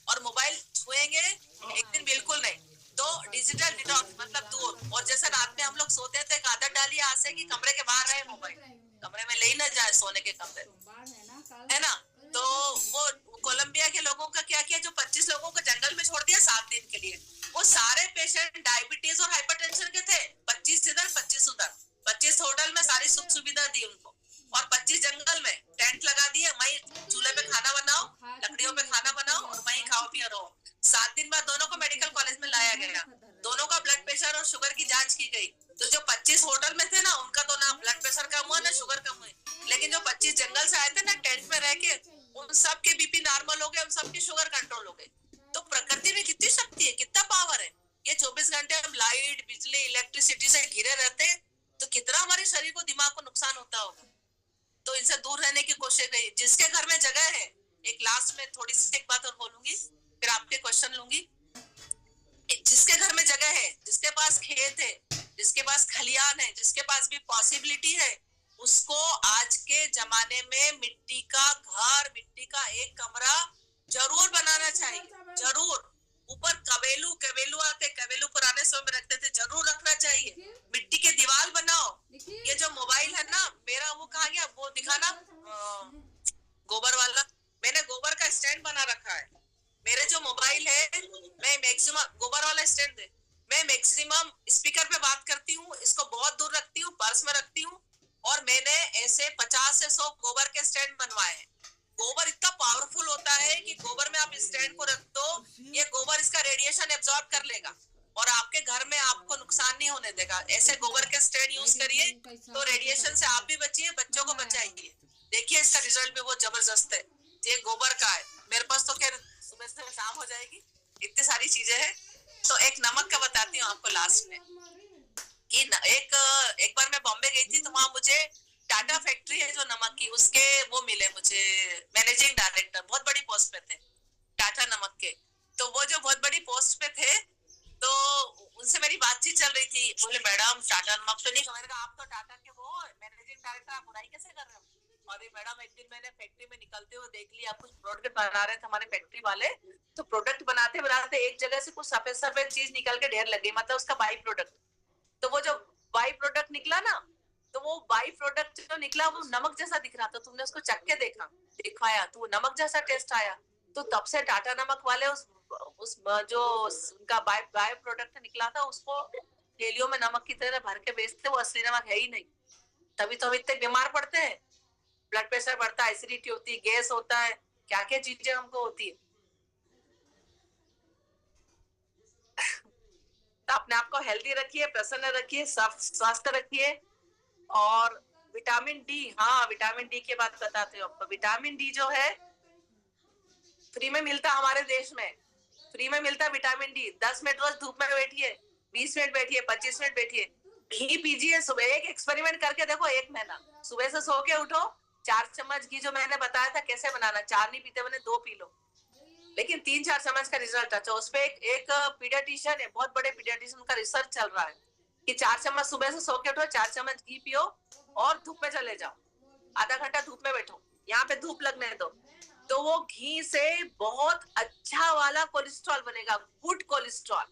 और मोबाइल छुएंगे एक दिन बिल्कुल नहीं। तो डिजिटल डिटॉक्स मतलब दूर। और जैसे रात में हम लोग सोते हैं तो एक आदत डाली आज से कि कमरे के बाहर रहे मोबाइल, कमरे में ले ही ना जाए सोने के कमरे, है ना। तो वो कोलंबिया के लोगों का क्या किया, जो 25 लोगों को जंगल में छोड़ दिया 7 दिन के लिए, वो सारे पेशेंट डायबिटीज और हाइपरटेंशन के थे। 25 इधर 25 उधर, 25 होटल में सारी सुख सुविधा दी उनको, और 25 जंगल में टेंट लगा दिए, वहीं चूल्हे पे खाना बनाओ, लकड़ियों पे खाना बनाओ और वहीं खाओ पियो रहो। 7 दिन बाद दोनों को मेडिकल कॉलेज में लाया गया, दोनों का ब्लड प्रेशर और शुगर की जांच की गई। तो जो 25 होटल में थे ना, उनका तो ना ब्लड प्रेशर कम हुआ ना शुगर कम हुई, लेकिन जो 25 जंगल से आए थे ना टेंट में रह के, उन सब के बीपी नॉर्मल हो गए, उन सब की शुगर कंट्रोल हो गई। तो प्रकृति में कितनी शक्ति है, कितना पावर है। ये 24 घंटे हम लाइट बिजली इलेक्ट्रिसिटी से घिरे रहते हैं, तो कितना हमारे शरीर को दिमाग को नुकसान होता होगा। तो इनसे दूर रहने की कोशिश करिए। जिसके घर में जगह है, एक लास्ट में थोड़ी सी एक बात और बोलूंगी, फिर आपके क्वेश्चन लूंगी। जिसके घर में जगह है, जिसके पास खेत है, जिसके पास खलियान है, जिसके पास भी पॉसिबिलिटी है, उसको आज के जमाने में मिट्टी का घर, मिट्टी का एक कमरा जरूर बनाना चाहिए, जरूर। ऊपर कवेलू, कवेलू आते, कवेलू पुराने समय में रखते थे, जरूर रखना चाहिए। मिट्टी के दीवार बनाओ। ये जो मोबाइल है ना मेरा, वो कहा गया, वो दिखाना गोबर वाला, मैंने गोबर का स्टैंड बना रखा है। मेरे जो मोबाइल है, मैं मैक्सिमम गोबर वाला स्टैंड है, मैं मैक्सिमम स्पीकर पे बात करती हूँ, इसको बहुत दूर रखती हूँ, पर्स में रखती हूँ। और मैंने ऐसे 50 से 100 गोबर के स्टैंड बनवाए हैं। गोबर इतना पावरफुल होता है कि गोबर में आप स्टैंड को रख दो, ये गोबर इसका रेडिएशन एब्जॉर्ब कर लेगा और आपके घर में आपको नुकसान नहीं होने देगा। ऐसे गोबर के स्टैंड यूज करिए, तो रेडिएशन से आप भी बचिए, बच्चों को बचाइए। देखिए इसका रिजल्ट भी बहुत जबरदस्त है। ये गोबर का है, मेरे पास तो खैर सुबह से शाम हो जाएगी, इतनी सारी चीजें हैं। तो एक नमक का बताती हूँ आपको लास्ट में कि एक बार मैं बॉम्बे गई थी, तो वहां मुझे टाटा फैक्ट्री है जो नमक की, उसके वो मिले मुझे मैनेजिंग डायरेक्टर, बहुत बड़ी पोस्ट पे थे टाटा नमक के। तो वो जो बहुत बड़ी पोस्ट पे थे, तो उनसे मेरी बातचीत चल रही थी। बोले मैडम टाटा नमक तो नहीं, मैंने कहा आप तो टाटा के वो मैनेजिंग डायरेक्टर, आप बुराई कैसे कर रहे हो। अरे मैडम एक दिन मैंने फैक्ट्री में निकलते हुए देख लिया, कुछ प्रोडक्ट बना रहे थे हमारे फैक्ट्री वाले, तो प्रोडक्ट बनाते बनाते एक जगह से कुछ सफेद सफेद चीज निकल के ढेर लग गई, मतलब उसका बाई प्रोडक्ट। तो वो जो बाई प्रोडक्ट निकला ना, तो वो बाई प्रोडक्ट जो निकला वो नमक जैसा दिख रहा था। तुमने उसको चख के देखा, दिखाया, तो वो नमक जैसा टेस्ट आया। तो तब से टाटा नमक वाले उस जो उनका बाय प्रोडक्ट निकला था, उसको थैलियों में नमक की तरह भर के बेचते, वो असली नमक है ही नहीं। तभी तो हम इतने बीमार पड़ते हैं, ब्लड प्रेशर बढ़ता है, एसिडिटी होती है, गैस होता है, क्या क्या चीजें हमको होती है। तो अपने आप को हेल्दी रखिए, प्रसन्न रखिए, स्वस्थ रखिए। और विटामिन डी, हाँ विटामिन डी की बात बताते हो आपको। विटामिन डी जो है फ्री में मिलता हमारे देश में, फ्री में मिलता है विटामिन डी। 10 मिनट रोज धूप में बैठिए, 20 मिनट बैठिए, 25 मिनट बैठिए, घी पीजिए सुबह। एक एक्सपेरिमेंट करके देखो, 1 महीना सुबह से सो के उठो, 4 चम्मच घी, जो मैंने बताया था कैसे बनाना, 4 नहीं पीते मैंने, 2 पी लो, लेकिन 3-4 चम्मच का रिजल्ट अच्छा। उस पे एक पीडियाट्रिशियन है, बहुत बड़े पीडियाट्रिशियन का रिसर्च चल रहा है कि 4 चम्मच सुबह से सो के उठो, 4 चम्मच घी पियो और धूप में चले जाओ, आधा घंटा धूप में बैठो, यहाँ पे धूप लगने दो। तो वो घी से बहुत अच्छा वाला कोलेस्ट्रॉल बनेगा, गुड कोलेस्ट्रॉल,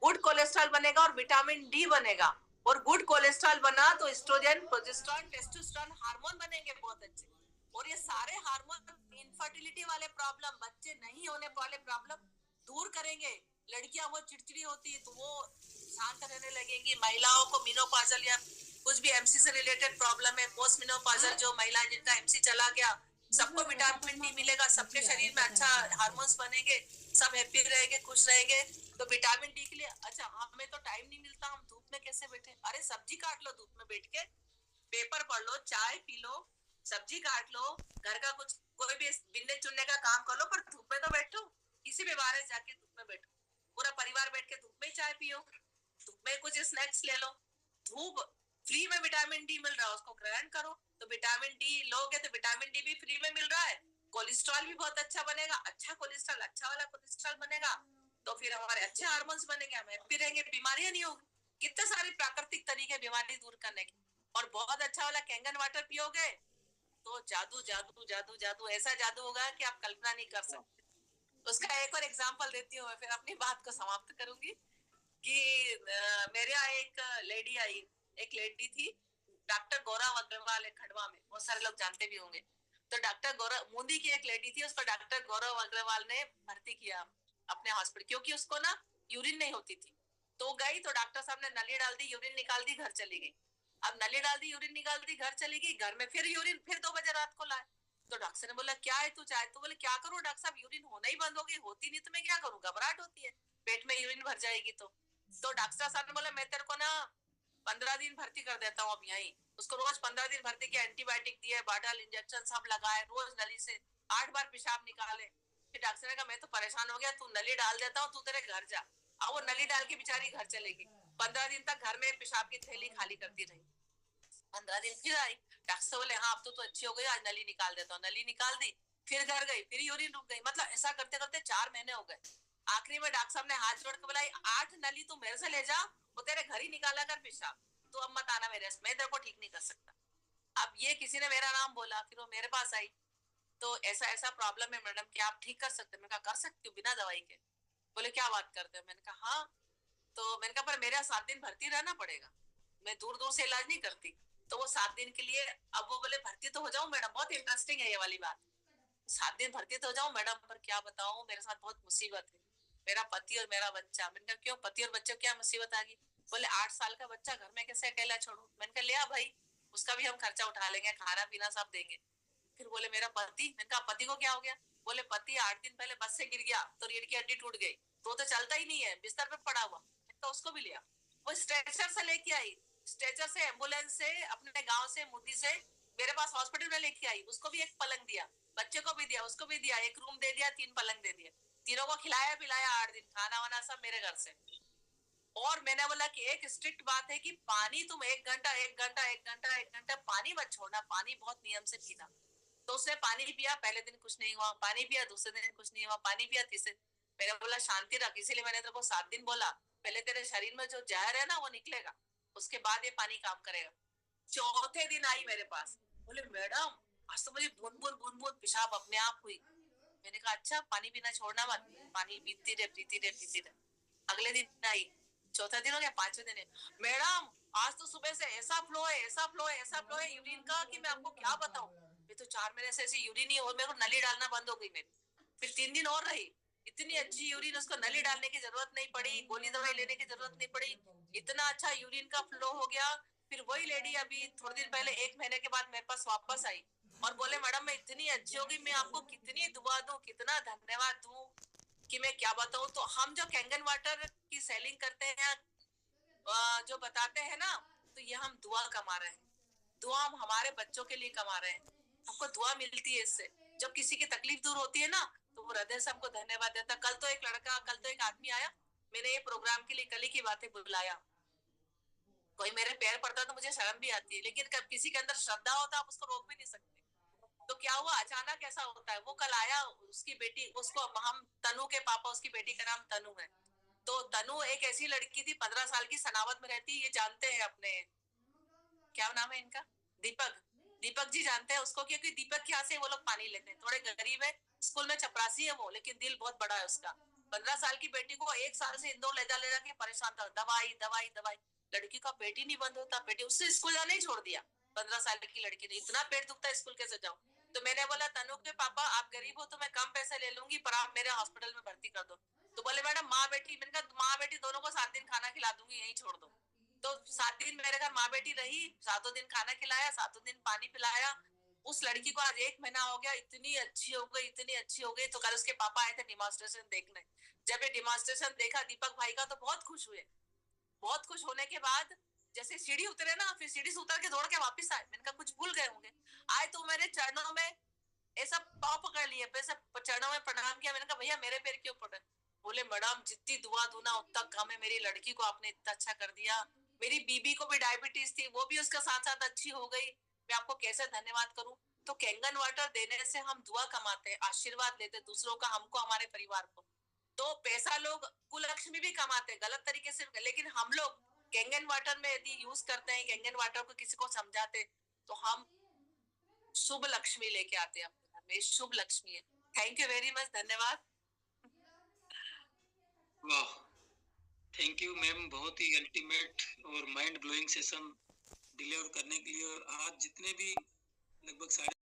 गुड कोलेस्ट्रॉल बनेगा और विटामिन डी बनेगा। और गुड कोलेस्ट्रॉल बना तो एस्ट्रोजन, प्रोजेस्टेरोन, टेस्टोस्टेरोन हार्मोन बनेंगे बहुत अच्छे। और ये सारे हार्मोन इनफर्टिलिटी वाले प्रॉब्लम, बच्चे नहीं होने वाले प्रॉब्लम दूर करेंगे। लड़कियां वो चिड़चिड़ी होती है तो वो शांत रहने लगेंगी। महिलाओं को मेनोपॉजल या कुछ भी एमसी से रिलेटेड प्रॉब्लम है, पोस्ट मेनोपॉजल जो महिला जिनका एमसी चला गया, सबको विटामिन डी मिलेगा, सबके शरीर में अच्छा हार्मोन्स बनेंगे, सब हैप्पी रहेंगे, खुश रहेंगे। तो विटामिन डी के लिए, अच्छा हमें तो टाइम नहीं मिलता, हम धूप में कैसे बैठे, अरे सब्जी काट लो धूप में बैठ के, पेपर पढ़ लो, चाय पी लो, सब्जी काट लो, घर का कुछ कोई भी बिनने चुनने का काम कर लो, पर धूप में तो बैठो। किसी भी बाहर जाके धूप में बैठो, पूरा परिवार बैठ के धूप में चाय पियो, धूप में कुछ स्नैक्स ले लो। धूप फ्री में विटामिन डी मिल रहा है, उसको ग्रहण करो। तो विटामिन डी लोगे तो विटामिन डी भी फ्री में मिल रहा है, कोलेस्ट्रॉल भी बहुत अच्छा बनेगा, अच्छा कोलेस्ट्रॉल, अच्छा वाला कोलेस्ट्रॉल बनेगा, तो फिर हमारे अच्छे हार्मोन्स बनेंगे, हम हैप्पी रहेंगे, बीमारियां नहीं होगी। कितने सारे प्राकृतिक तरीके बीमारी दूर करने के। और बहुत अच्छा वाला कैंगन वाटर पियोगे तो जादू जादू जादू जादू, ऐसा जादू होगा कि आप कल्पना नहीं कर सकते। उसका एक और एग्जांपल देती हूँ, मैं फिर अपनी बात को समाप्त करूंगी कि मेरे यहाँ एक लेडी आई, एक लेडी थी, डॉक्टर गौरव अग्रवाल है खंडवा में, बहुत सारे लोग जानते भी होंगे। तो डॉक्टर गौरव, मूंदी की एक लेडी थी, उसको डॉक्टर गौरव अग्रवाल ने भर्ती किया अपने हॉस्पिटल, क्योंकि उसको ना यूरिन नहीं होती थी। तो गई तो डॉक्टर साहब ने नली डाल दी, यूरिन निकाल दी, घर चली गई। अब नली डाल दी, यूरिन निकाल दी, घर चली गई। घर में फिर यूरिन, फिर 2 बजे रात को लाए। तो डॉक्टर ने बोला क्या है तू चाहे, तो बोले क्या करूं डॉक्टर साहब, यूरिन होना ही बंद हो गई, होती नहीं तो मैं क्या करूं, घबराहट होती है, पेट में यूरिन भर जाएगी। तो डॉक्टर साहब ने बोला मैं तेरे को ना 15 दिन भर्ती कर देता हूँ अब यहीं। उसको रोज 15 दिन भर्ती किया, एंटीबायोटिक दिए, बाटल इंजेक्शन सब लगाए, रोज नली से 8 बार पेशाब निकाले। फिर डॉक्टर ने कहा मैं तो परेशान हो गया, तू नली डाल देता हूँ, तू तेरे घर जा। अब वो नली डाल के बेचारी घर चलेगी। 15 दिन तक घर में पेशाब की थैली खाली करती रही। 15 दिन फिर आई, डॉक्टर बोले हाँ अब तो अच्छी हो गई, आज नली निकाल देता हूँ। नली निकाल दी, फिर घर गई, फिर यूरिन रुक गई। मतलब ऐसा करते करते 4 महीने हो गए। आखिरी में डॉक्टर साहब ने हाथ जोड़ के बोला 8 नली तू मेरे से ले जा, वो तेरे घर ही निकाला कर पेशाब, तो अब मत आना मेरे, मैं तेरे को ठीक नहीं कर सकता। अब ये किसी ने मेरा नाम बोला, फिर वो मेरे पास आई, तो ऐसा ऐसा प्रॉब्लम है मैडम, क्या आप ठीक कर सकते हैं? मैंने कहा कर सकती हूँ बिना दवाई के। बोले क्या बात करते हैं? मैंने कहा हाँ। तो मैंने कहा पर मेरा 7 दिन भर्ती रहना पड़ेगा, मैं दूर दूर से इलाज नहीं करती। तो वो 7 दिन के लिए, अब वो बोले भर्ती तो हो जाऊं मैडम, बहुत इंटरेस्टिंग है ये वाली बात। 7 दिन भर्ती तो हो जाऊं मैडम, पर क्या बताऊं मेरे साथ बहुत मुसीबत है, मेरा पति और मेरा बच्चा। मैंने कहा क्यों, पति और बच्चे क्या मुसीबत आ गई? बोले 8 साल का बच्चा घर में कैसे अकेला छोड़ू। मैंने कहा ले आ भाई, उसका भी हम खर्चा उठा लेंगे, खाना पीना सब देंगे। फिर बोले मेरा पति। मैंने कहा पति को क्या हो गया? बोले पति 8 दिन पहले बस से गिर गया तो रीढ़ की हड्डी टूट गई, तो चलता ही नहीं है, बिस्तर पे पड़ा हुआ। मैंने कहा उसको भी लिया। वो स्ट्रेचर से लेके आई, स्ट्रेचर से, एम्बुलेंस से, अपने गांव से, मुद्दी से मेरे पास हॉस्पिटल में लेके आई। उसको भी एक पलंग दिया, बच्चे को भी दिया, उसको भी दिया, एक रूम दे दिया, 3 पलंग दे दिए। तीनों को खिलाया पिलाया, 8 दिन खाना वाना सब मेरे घर से। और मैंने बोला कि एक स्ट्रिक्ट बात है कि पानी तुम 1 घंटा 1 घंटा 1 घंटा 1 घंटा पानी मत छोड़ना, पानी बहुत नियम से पीना। तो उसने पानी पिया, पहले दिन कुछ नहीं हुआ, पानी पिया दूसरे दिन कुछ नहीं हुआ, पानी पिया तीसरे। मैंने बोला शांति रख, इसीलिए मैंने तेरे को 7 दिन बोला, पहले तेरे शरीर में जो जहर है ना वो निकलेगा, उसके बाद ये पानी काम करेगा। चौथे दिन आई मेरे पास, बोले मैडम आज तो मुझे बूंद बूंद बूंद बूंद पेशाब अपने आप हुई। मैंने कहा अच्छा, पानी पीना छोड़ना मत, पानी पीती रहे पीती रहे पीती रहे। अगले दिन आई, चौथा दिन हो गया, 5वें दिन है, मैडम आज तो सुबह से ऐसा फ्लो है, ऐसा फ्लो है, ऐसा फ्लो है यूरिन का कि मैं आपको क्या बताऊं। मैं तो 4 महीने से ऐसी यूरिन ही, और मेरे को नली डालना बंद हो गई मेरी। फिर 3 दिन और रही, इतनी अच्छी यूरिन, उसको नली डालने की जरूरत नहीं पड़ी, गोली दवाई लेने की जरूरत नहीं पड़ी, इतना अच्छा यूरिन का फ्लो हो गया। फिर वही लेडी अभी थोड़े दिन पहले, 1 महीने के बाद मेरे पास वापस आई और बोले मैडम मैं इतनी अच्छी हो गई, मैं आपको कितनी दुआ दूं, कितना धन्यवाद दूं कि मैं क्या बताऊं। तो हम जो कैंगन वाटर की सेलिंग करते हैं, जो बताते हैं ना, तो ये हम दुआ कमा रहे हैं, दुआ हम हमारे बच्चों के लिए कमा रहे हैं। हमको दुआ मिलती है इससे, जब किसी की तकलीफ दूर होती है ना, तो वो हृदय से हमको धन्यवाद देता। कल तो एक आदमी आया, मैंने ये प्रोग्राम के लिए कल ही की बातें बुलाया, कोई मेरे पैर पड़ता तो मुझे शर्म भी आती है, लेकिन कब किसी के अंदर श्रद्धा होता आप उसको रोक भी नहीं सकते। तो क्या हुआ, अचानक ऐसा होता है, वो कल आया, उसकी बेटी, उसको हम तनु के पापा, उसकी बेटी का नाम तनु है। तो तनु एक ऐसी लड़की थी, 15 साल की, सनावत में रहती, ये जानते हैं अपने, क्या नाम है इनका, दीपक, दीपक जी जानते हैं उसको, क्योंकि दीपक के यहाँ से वो लोग पानी लेते हैं, थोड़े गरीब है, स्कूल में चपरासी है वो, लेकिन दिल बहुत बड़ा है उसका। 15 साल की बेटी को 1 साल से इंदौर ले जा के परेशान था, दवाई दवाई दवाई, लड़की का पेट ही नहीं बंद होता, पेट, उससे स्कूल जाना ही छोड़ दिया। 15 साल की लड़की ने, इतना पेट दुखता है स्कूल कैसे जाऊं। तो मैंने बोला तनु के पापा आप गरीब हो तो मैं कम पैसे ले लूंगी, पर आप मेरे हॉस्पिटल में भर्ती कर दो। तो बोले मैडम माँ बेटी, मैंने कहा माँ बेटी दोनों को 7 दिन खाना खिला दूंगी, यही छोड़ दो। तो 7 दिन मेरे घर माँ बेटी रही, 7 दिन खाना खिलाया, 7 दिन पानी पिलाया। उस लड़की को आज 1 महीना हो गया, इतनी अच्छी हो गई, इतनी अच्छी हो गई। तो कल उसके पापा आए थे डिमॉन्स्ट्रेशन देखने, जब ये डिमॉन्स्ट्रेशन देखा दीपक भाई का तो बहुत खुश हुए। बहुत खुश होने के बाद जैसे सीढ़ी उतरे ना, फिर सीढ़ी से उतर के दौड़ के वापस आए। मैंने कहा कुछ भूल गए होंगे। आए तो मेरे चरणों में ऐसा पाँव पकड़ लिए, ऐसा चरणों में प्रणाम किया। मैंने कहा भैया मेरे पैर क्यों पड़े? बोले मैडम जितनी दुआ दूं ना उतना कम है, मेरी लड़की को आपने इतना अच्छा कर दिया, मेरी बीबी को भी डायबिटीज थी, वो भी उसके साथ साथ अच्छी हो गई, मैं आपको कैसे धन्यवाद करूं। तो कैंगन वाटर देने से हम दुआ कमाते हैं, आशीर्वाद लेते दूसरों का, हमको, हमारे परिवार को। तो पैसा लोग कुलक्ष्मी भी कमाते गलत तरीके से, लेकिन हम लोग गैंगन वाटर में यदि यूज करते हैं, गैंगन वाटर को किसी को समझाते, तो हम शुभ लक्ष्मी लेके आते हैं अपने घर में। शुभ लक्ष्मी है। थैंक यू वेरी मच, धन्यवाद। वाह, थैंक यू मैम, बहुत ही अल्टीमेट और माइंड ब्लोइंग सेशन डिलीवर करने के लिए। और आज जितने भी लगभग